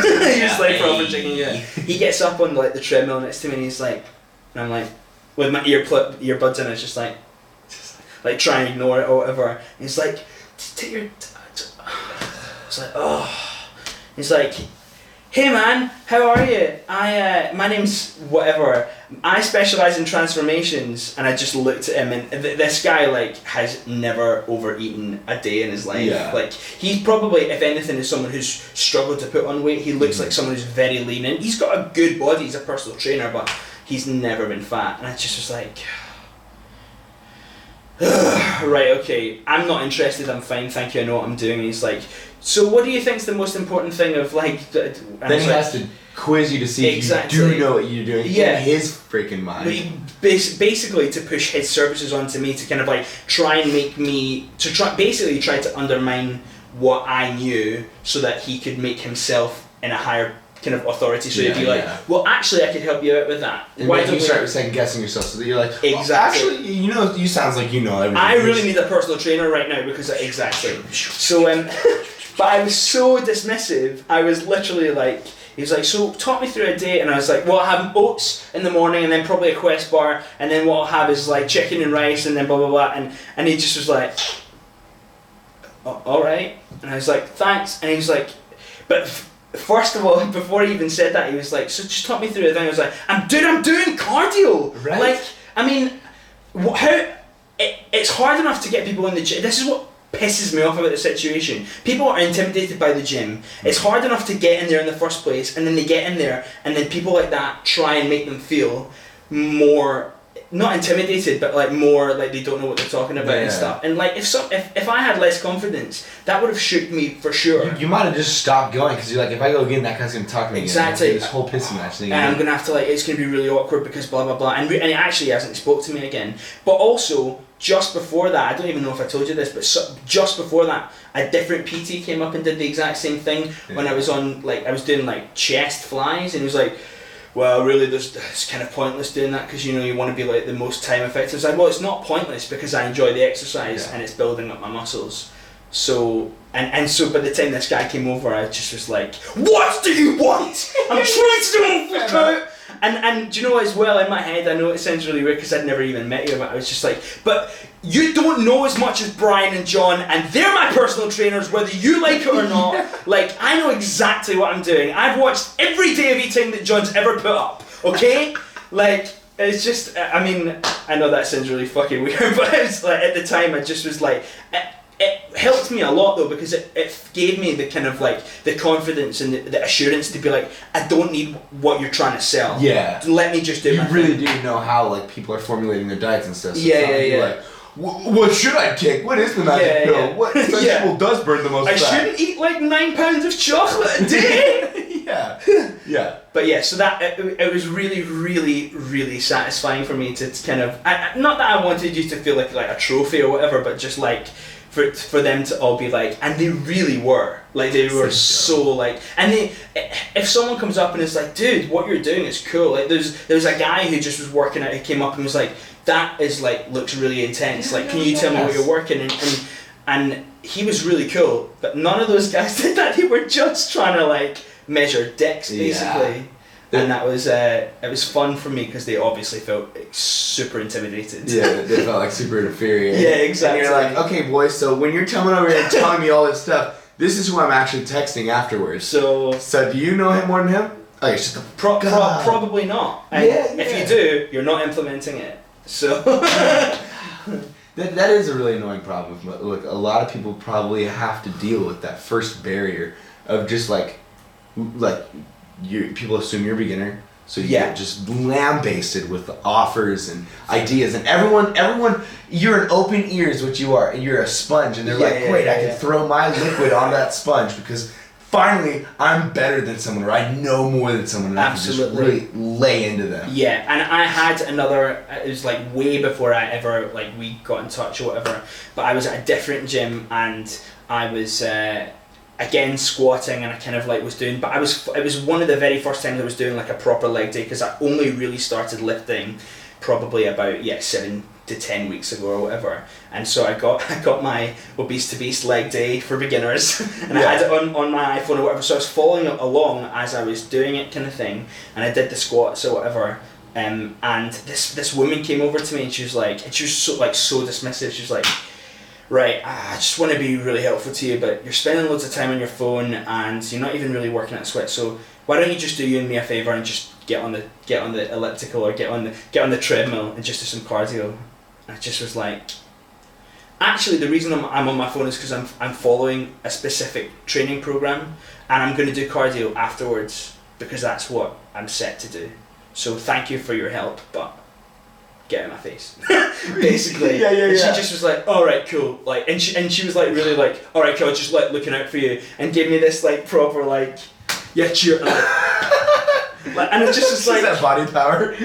like proper checking you out. He gets up on like the treadmill next to me and he's like, and I'm like, with my earbuds in, it's just like try and ignore it or whatever. And he's like, take your. It's like, oh. He's like, hey man, how are you? My name's whatever. I specialize in transformations. And I just looked at him, and this guy like has never overeaten a day in his life. Yeah. Like he's probably, if anything, is someone who's struggled to put on weight. He looks like someone who's very lean, and he's got a good body. He's a personal trainer, but he's never been fat. And I just was like, right, okay, I'm not interested, I'm fine, thank you, I know what I'm doing. And he's like, so what do you think's the most important thing of like... Then he has to quiz you to see if you do know what you're doing in his freaking mind. Basically to push his services onto me to kind of like try and make me... try to undermine what I knew so that he could make himself in a higher kind of authority, so you'd be like, well, actually, I could help you out with that. And why don't you start second guessing yourself so that you're like, exactly. Actually, you sounds like you know everything. I really need a personal trainer right now because exactly. So, but I was so dismissive. I was literally like, he was like, so talk me through a day, and I was like, well, I have oats in the morning, and then probably a Quest bar, and then what I'll have is like chicken and rice, and then blah blah blah, and he just was like, all right, and I was like, thanks, and he was like, but. First of all, before he even said that, he was like, so just talk me through the thing. I was like, I'm doing cardio. Right. Like, I mean, it's hard enough to get people in the gym. This is what pisses me off about the situation. People are intimidated by the gym. It's hard enough to get in there in the first place, and then they get in there, and then people like that try and make them feel more, not intimidated, but like more like they don't know what they're talking about and stuff. And like if I had less confidence, that would have shook me for sure. You might have just stopped going because you're like, if I go again, that guy's gonna talk to me exactly again. This whole pissing match thing. And I'm gonna have to like, it's gonna be really awkward because blah blah blah. And it actually hasn't spoke to me again. But also just before that, I don't even know if I told you this, but just before that, a different PT came up and did the exact same thing when I was on I was doing like chest flies, and he was like, well, really, it's kind of pointless doing that because you want to be like the most time effective. It's like, well, it's not pointless because I enjoy the exercise and it's building up my muscles. So so by the time this guy came over, I just was like, what do you want? I'm trying to do a workout. And do you know as well, in my head, I know it sounds really weird because I'd never even met you, but I was just like, but you don't know as much as Brian and John, and they're my personal trainers, whether you like it or not. Like, I know exactly what I'm doing. I've watched every day of eating that John's ever put up, okay? Like, it's just, I mean, I know that sounds really fucking weird, but it's like, at the time, I just was like, it helped me a lot though, because it gave me the kind of like the confidence and the assurance to be like, I don't need what you're trying to sell. Yeah. Let me just do my thing. You really do know how like people are formulating their diets and stuff. So yeah. Like, what should I take? What is the magic pill? Yeah. What vegetable does burn the most fat? I shouldn't eat like 9 pounds of chocolate a day. Yeah. But yeah, so that it was really, really, really satisfying for me to kind of, not that I wanted you to feel like a trophy or whatever, but just like for them to all be like, and they really were, like they were so like, and if someone comes up and is like, dude, what you're doing is cool. Like there was a guy who just was working out, who came up and was like, that is like, looks really intense. Like, can you tell me what you're working? And he was really cool, but none of those guys did that. They were just trying to like measure dicks basically. And that was it was fun for me because they obviously felt super intimidated. Yeah, they felt like super inferior. Yeah, exactly. And you're like, okay, boys, so when you're coming over here and telling me all this stuff, this is who I'm actually texting afterwards. So do you know him more than him? Oh, it's just probably not. And if you do, you're not implementing it. So that is a really annoying problem. Look, a lot of people probably have to deal with that first barrier of just like people assume you're a beginner, so you get just lambasted with offers and ideas, and everyone, you're an open ear is what you are, and you're a sponge, and they're like, great, I can throw my liquid on that sponge because finally I'm better than someone, or I know more than someone, and I can just really lay into them. Yeah, and I had another, it was like way before I ever, like we got in touch or whatever, but I was at a different gym and I was again squatting, and I kind of like was doing, but it was one of the very first times I was doing like a proper leg day, because I only really started lifting probably about 7 to 10 weeks ago or whatever, and so I got my obese to beast leg day for beginners, and I had it on my iPhone or whatever, so I was following it along as I was doing it kind of thing, and I did the squats or whatever, and this woman came over to me and she was so dismissive. She was like, right, I just want to be really helpful to you, but you're spending loads of time on your phone and you're not even really working at sweat, so why don't you just do you and me a favour and just get on the elliptical or get on the treadmill and just do some cardio. And I just was like, actually the reason I'm on my phone is because I'm following a specific training program, and I'm going to do cardio afterwards because that's what I'm set to do. So thank you for your help, but get in my face. Basically. And she just was like, alright, cool. Like, and she was like really like, alright, cool, just like looking out for you, and gave me this like proper like, cheer. And, and it just was like, that body power.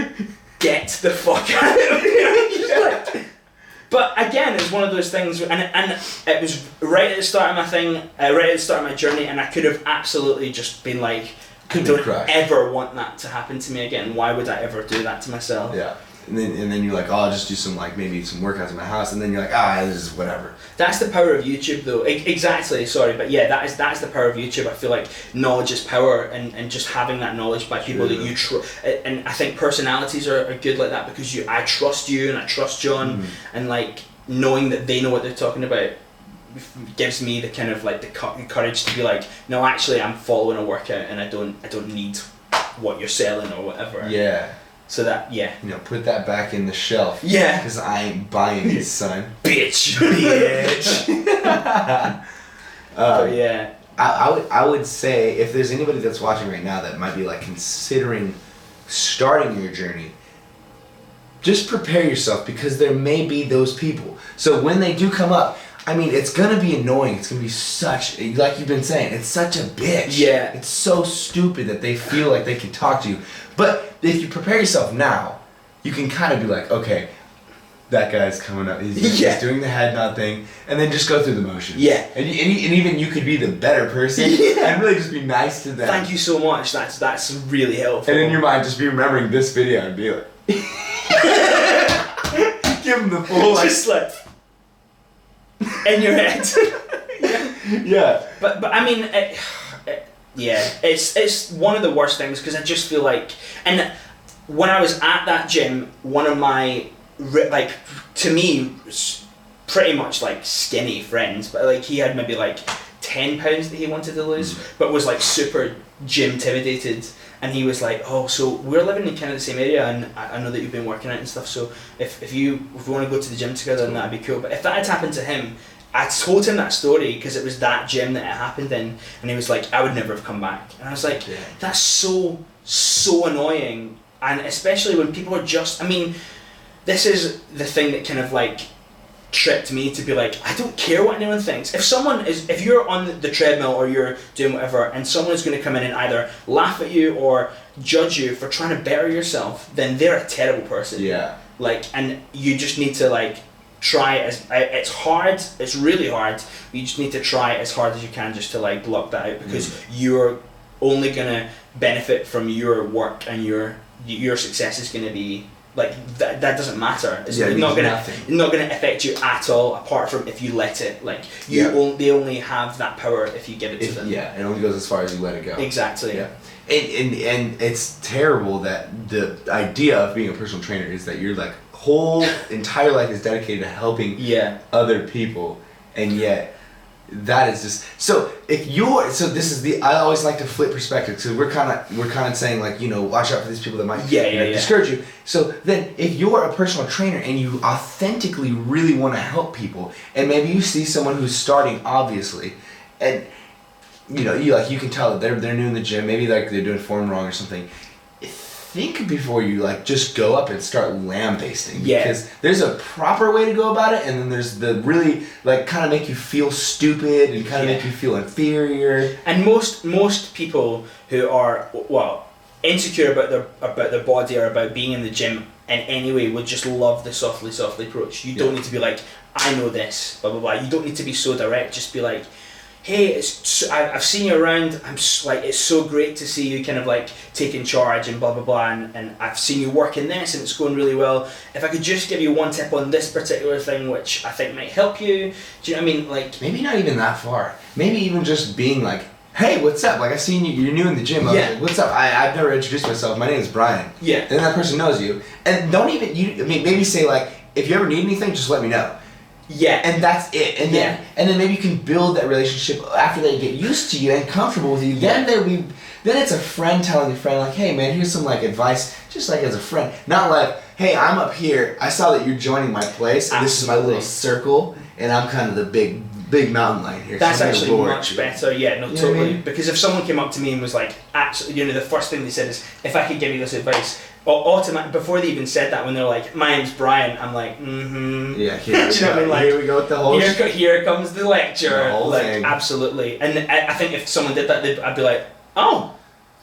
Get the fuck out of here. But again, it's one of those things, and it was right at the start of my thing, right at the start of my journey, and I could have absolutely just been like, I don't ever want that to happen to me again. Why would I ever do that to myself? Yeah. And then you're like, oh, I'll just do some maybe some workouts in my house, and then you're like, this is whatever. That's the power of YouTube, though. Exactly. Sorry, but yeah, that's the power of YouTube. I feel like knowledge is power, and just having that knowledge by people that you trust. And I think personalities are good like that, because I trust you and I trust John, and like knowing that they know what they're talking about gives me the kind of like the courage to be like, no, actually, I'm following a workout, and I don't need what you're selling or whatever. Yeah. So that, put that back in the shelf. Yeah. Because I ain't buying it, son. Bitch. Yeah. I would say, if there's anybody that's watching right now that might be like considering starting your journey, just prepare yourself, because there may be those people. So when they do come up, I mean, it's gonna be annoying. It's gonna be such, like you've been saying, it's such a bitch. Yeah. It's so stupid that they feel like they can talk to you. But if you prepare yourself now, you can kind of be like, okay, that guy's coming up. He's doing the head nod thing, and then just go through the motions. Yeah. And even you could be the better person and really just be nice to them. Thank you so much. That's really helpful. And in your mind, just be remembering this video and be like, give him the full just like in your head. Yeah. But I mean. It's one of the worst things, because I just feel like, and when I was at that gym, one of my, like, to me, pretty much like skinny friends, but like he had maybe like 10 pounds that he wanted to lose, but was like super gym-intimidated, and he was like, oh, so we're living in kind of the same area, and I know that you've been working out and stuff, so if we want to go to the gym together, then that'd be cool. But if that had happened to him, I told him that story because it was that gym that it happened in, and he was like, I would never have come back. And I was like, that's so annoying. And especially when people are just, I mean, this is the thing that kind of like tricked me to be like, I don't care what anyone thinks. If you're on the treadmill or you're doing whatever, and someone is going to come in and either laugh at you or judge you for trying to better yourself, then they're a terrible person. Yeah. Like, and you just need to like, it's hard, it's really hard, you just need to try as hard as you can just to like block that out, because you're only gonna benefit from your work, and your success is gonna be like that doesn't matter. It's not gonna affect you at all, apart from if you let it. Like they only have that power if you give it to them. Yeah, it only goes as far as you let it go. Exactly. Yeah. And it's terrible that the idea of being a personal trainer is that your like whole entire life is dedicated to helping other people, and yet that is just so. This is I always like to flip perspective, because we're kind of saying like, watch out for these people that might discourage you. So then if you're a personal trainer and you authentically really want to help people, and maybe you see someone who's starting, obviously, and you can tell that they're new in the gym, maybe like they're doing form wrong or something. Think before you like just go up and start lambasting, because there's a proper way to go about it, and then there's the really like kind of make you feel stupid and kind of make you feel inferior. And most people who are insecure about their body or about being in the gym in any way would just love the softly approach. You don't need to be like, I know this, blah blah blah. You don't need to be so direct. Just be like, hey, I've seen you around. It's so great to see you kind of like taking charge and blah blah blah, and I've seen you work in this and it's going really well. If I could just give you one tip on this particular thing, which I think might help you. Do you know what I mean? Like, maybe not even that far. Maybe even just being like, hey, what's up? Like, I seen you. You're new in the gym. Like, what's up? I've never introduced myself. My name is Brian. Yeah. And that person knows you, and don't even maybe say like, if you ever need anything, just let me know. Yeah. And that's it. And then maybe you can build that relationship after they get used to you and comfortable with you. Then it's a friend telling a friend like, hey man, here's some like advice, just like as a friend. Not like, hey, I'm up here, I saw that you're joining my place, and this is my little circle, and I'm kind of the big mountain lion here. That's actually much better. Yeah, no, totally. I mean? Because if someone came up to me and was like, actually, the first thing they said is, if I could give you this advice, before they even said that, when they're like, my name's Brian, I'm like, Yeah, do you know what I mean? Like, here we go with the whole here comes the lecture. The whole thing. Absolutely. And I think if someone did that, I'd be like, oh,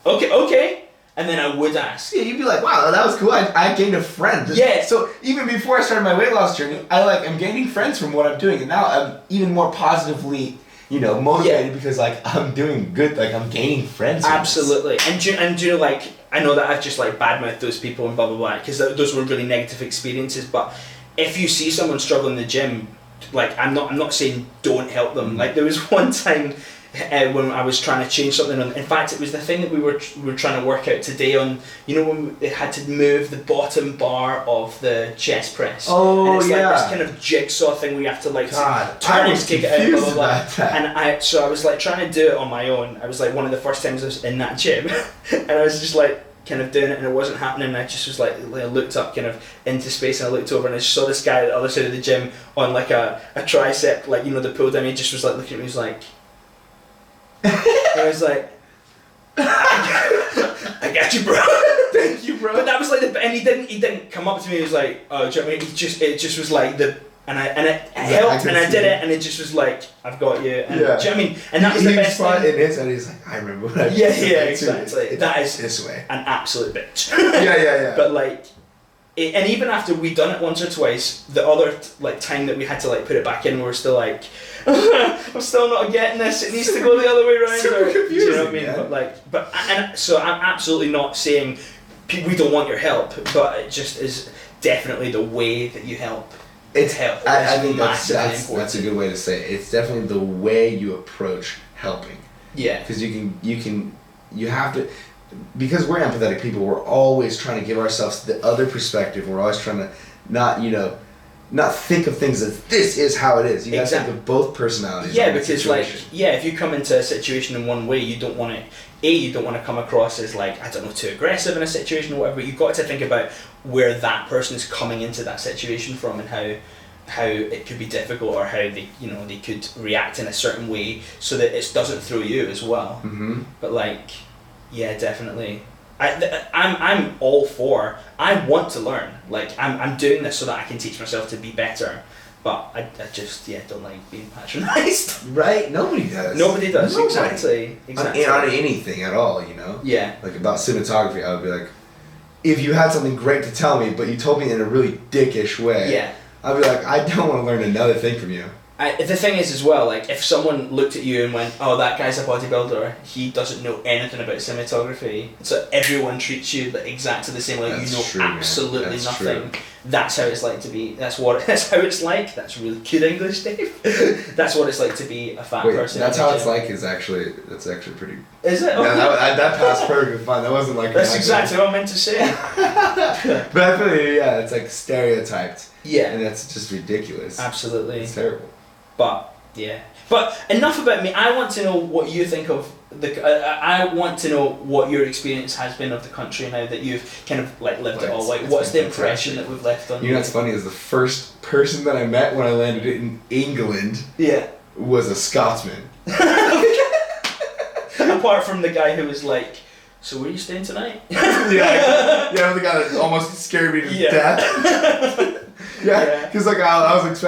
okay. and then I would ask. Yeah, you'd be like, wow, that was cool. I gained a friend. Yeah. So even before I started my weight loss journey, I'm gaining friends from what I'm doing, and now I'm even more positively, motivated because like I'm doing good. Like I'm gaining friends. Absolutely. And do you know, like, I know that I've just like badmouthed those people and blah blah blah because those were really negative experiences. But if you see someone struggling in the gym, like I'm not saying don't help them. Like there was one time. When I was trying to change something in fact it was the thing that we were trying to work out today on, when they had to move the bottom bar of the chest press. Oh, and it's yeah. like this kind of jigsaw thing where you have to like God, turn and kick it out, blah blah blah. That. And I was like trying to do it on my own. I was like one of the first times I was in that gym and I was just like kind of doing it and it wasn't happening, and I just was like I looked up kind of into space and I looked over and I saw this guy at the other side of the gym on like a tricep, like the pull down. He just was like looking at me, he was like I was like, I got you, bro. Thank you, bro. But that was like and he didn't come up to me. He was like, oh, do you know what I mean? It just was like it helped, and I did it, and it just was like, I've got you. And, do you know what I mean? And that was the best thing. In his head, he's like, I remember what I did. Yeah, exactly. That is this way. An absolute bitch. Yeah. But like. And even after we'd done it once or twice, the other like time that we had to like put it back in, we were still like, I'm still not getting this. It needs to go the other way around. Super confusing. Do you know what I mean? Yeah. So I'm absolutely not saying we don't want your help, but it just is definitely the way that you help. It's help. I think that's a good way to say it. It's definitely the way you approach helping. Yeah. Because you have to. Because we're empathetic people, we're always trying to give ourselves the other perspective. We're always trying to not think of things as this is how it is. You got to think of both personalities. Yeah, because if you come into a situation in one way, you don't want to come across as like, I don't know, too aggressive in a situation or whatever. You've got to think about where that person is coming into that situation from and how it could be difficult or how they could react in a certain way so that it doesn't throw you as well. Mm-hmm. But like. Yeah, definitely. I'm all for. I want to learn. Like I'm doing this so that I can teach myself to be better. But I just don't like being patronised. Right? Nobody does. Nobody does. Exactly. On anything at all, Yeah. Like about cinematography, I would be like, if you had something great to tell me, but you told me in a really dickish way. Yeah. I'd be like, I don't want to learn another thing from you. The thing is as well, like if someone looked at you and went, oh, that guy's a bodybuilder, he doesn't know anything about cinematography, so everyone treats you exactly the same, like absolutely nothing. True. That's how it's like to be, that's how it's like, that's really good English, Dave. That's what it's like to be a fat person. That's how it's like that's actually pretty... Is it? Okay. Yeah, that passed perfectly fine, that wasn't like... That's exactly what I meant to say. But I feel it's like stereotyped. Yeah. And that's just ridiculous. Absolutely. It's terrible. But enough about me. I want to know what you think of I want to know what your experience has been of the country now that you've kind of like lived it all. Like, what's the impression that we've left on you? You know what's funny is the first person that I met when I landed in England was a Scotsman. Apart from the guy who was like, so where are you staying tonight? yeah, the guy that almost scared me to death. Because like I was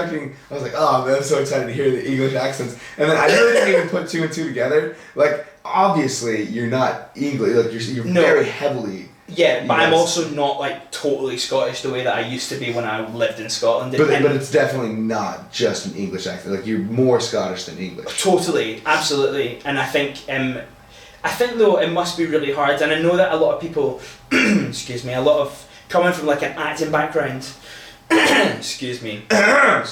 like, oh man, I'm so excited to hear the English accents, and then I really didn't even put two and two together. Like obviously you're not English, like you're very heavily. Yeah, but I'm also not like totally Scottish the way that I used to be when I lived in Scotland. But it's definitely not just an English accent. Like you're more Scottish than English. Totally, absolutely, and I think though it must be really hard, and I know that a lot of people, excuse me, a lot of coming from like an acting background. Excuse me. Coming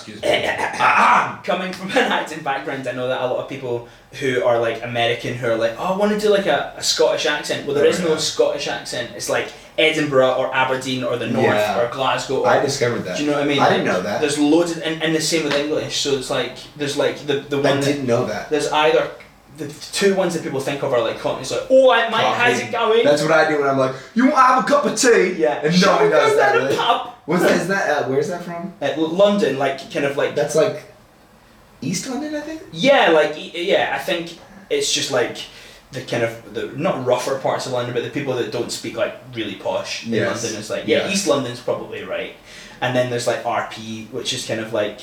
from an acting background, I know that a lot of people who are like American who are like, oh, I want to do like a Scottish accent. Well, there is no Scottish accent. It's like Edinburgh or Aberdeen or the North or Glasgow. I discovered that. Do you know what I mean? I didn't know that. There's loads of, and the same with English. So it's like there's like the one. I didn't know that. There's either. The two ones that people think of are like Cockney. It's like, oh, Mike, how's it going? That's what I do when I'm like, you want to have a cup of tea? Yeah. And nobody does that. Really. Pub? Is that where's that from? London, like kind of like. That's like East London, I think. Yeah, I think it's just like the kind of the not rougher parts of London, but the people that don't speak like really posh in London is like East London's probably right, and then there's like RP, which is kind of like.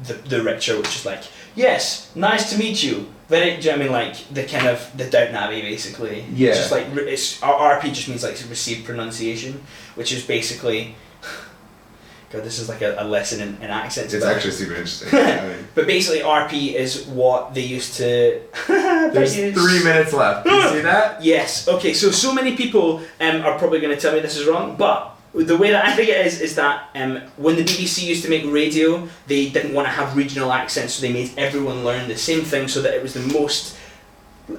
the richer, which is like, yes, nice to meet you. Very, do you know what I mean? Like the kind of the Downton Abbey, basically. Yeah. It's just like RP just means like received pronunciation, which is basically. God, this is like a lesson in accents. It's actually super interesting. I mean, but basically, RP is what they used to. there's 3 minutes left. You see that? Yes. Okay. So many people are probably going to tell me this is wrong, but the way that I think it is that when the BBC used to make radio, they didn't want to have regional accents, so they made everyone learn the same thing, so that it was the most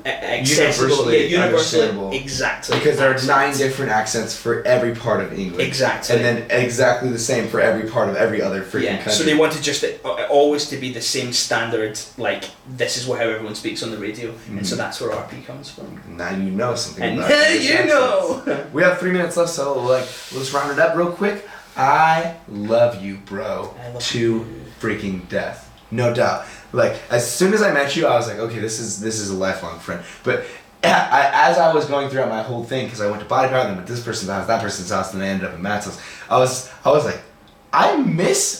accessible, universally understandable. Exactly. Because there are 9 different accents for every part of England. Exactly. And then exactly the same for every part of every other freaking country. So they wanted just always to be the same standard, like this is how everyone speaks on the radio, and so that's where RP comes from. Now you know something And about now English you know! accents. We have 3 minutes left, so let's round it up real quick. I love you, bro. To freaking death. No doubt. Like, as soon as I met you, I was like, okay, this is a lifelong friend. But as I was going throughout my whole thing, because I went to Body Power, then went to this person's house, that person's house, and I ended up at Matt's house, I was like, I miss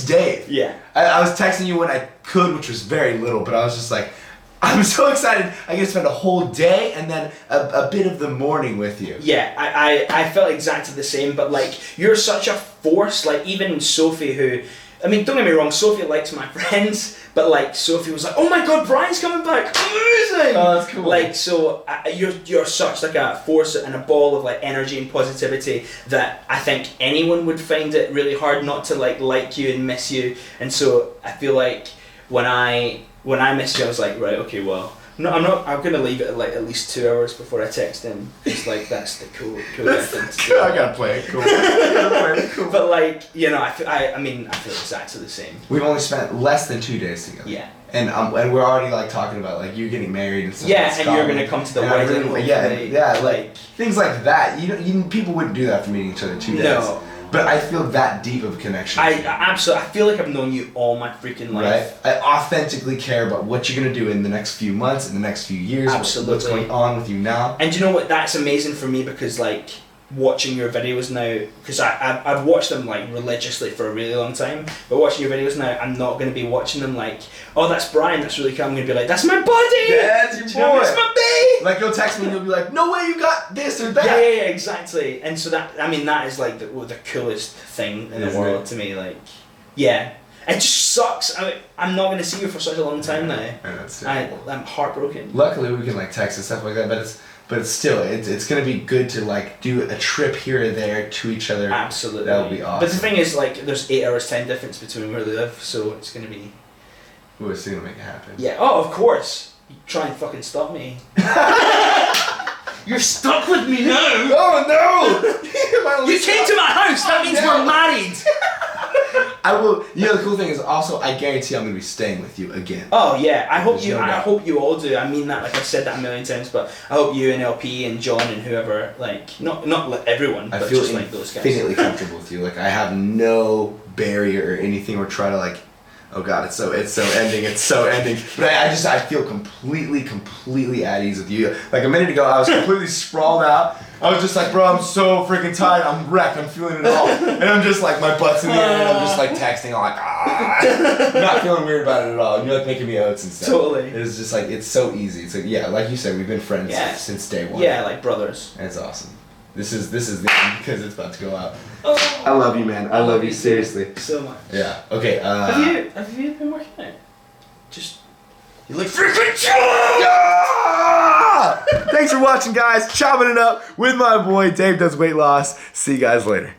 Dave. Yeah. I was texting you when I could, which was very little, but I was just like, I'm so excited. I get to spend a whole day and then a bit of the morning with you. Yeah, I felt exactly the same, but like, you're such a force, like even Sophie who, I mean, don't get me wrong, Sophie likes my friends, but like Sophie was like, oh my god, Brian's coming back, amazing! Oh, that's cool. Like, so you're such like a force and a ball of like energy and positivity that I think anyone would find it really hard not to like you and miss you. And so I feel like when I missed you, I was like, right, okay, well, no, I'm gonna leave it at least 2 hours before I text him. It's like that's the cool thing to do. I gotta play it cool. I gotta play it cool. But like, you know, I feel exactly the same. We've only spent less than 2 days together. Yeah. And we're already like talking about like you getting married and stuff. Yeah, and you're gonna come to the wedding. Yeah, like things like that. People wouldn't do that for meeting each other 2 days. No. But I feel that deep of a connection. I absolutely. I feel like I've known you all my freaking life. Right. I authentically care about what you're gonna do in the next few months, in the next few years. Absolutely. What's going on with you now. And you know what? That's amazing for me because like watching your videos now, because I've watched them like religiously for a really long time, but watching your videos now, I'm not going to be watching them like, oh, that's Brian, that's really cool. I'm going to be like, that's my buddy! Yeah, that's your boy! That's my babe! Like, you'll text me and you'll be like, no way you got this or that! Yeah, exactly. And so that is like the coolest thing in the world to me, like, yeah. It just sucks. I'm not going to see you for such a long time now. I'm heartbroken. Luckily, we can like text and stuff like that, but it's still, it's gonna be good to like do a trip here or there to each other. Absolutely. That would be awesome. But the thing is, like, there's 8 hours time difference between where they live, so it's gonna be. We're still gonna make it happen. Yeah. Oh, of course. You try and fucking stop me. You're stuck with me now. Oh no! You came to my house. That means we're married. I will. You know, the cool thing is also, I guarantee I'm gonna be staying with you again. Oh yeah, I hope There's no doubt. hope you all do. I mean that, like I've said that a million times, but I hope you and LP and John and whoever, like, not everyone, I but feel just like those guys. infinitely comfortable with you. Like I have no barrier or anything, or try to like. Oh god, it's so ending. But I feel completely at ease with you. Like a minute ago, I was completely sprawled out. I was just like, bro, I'm so freaking tired. I'm wrecked. I'm feeling it all. And I'm just like, my butt's in the air, and I'm just like texting. I'm like, I'm not feeling weird about it at all. You're like making me oats and stuff. Totally. It's just like, it's so easy. It's like, yeah, like you said, we've been friends since day one. Yeah, like brothers. And it's awesome. This is the end because it's about to go out. Oh, I love you, man. I love you seriously. So much. Yeah. Okay. Have you been working out? Just. You look freaking Yeah! Thanks for watching, guys. Chopping it up with my boy Dave Does Weight Loss. See you guys later.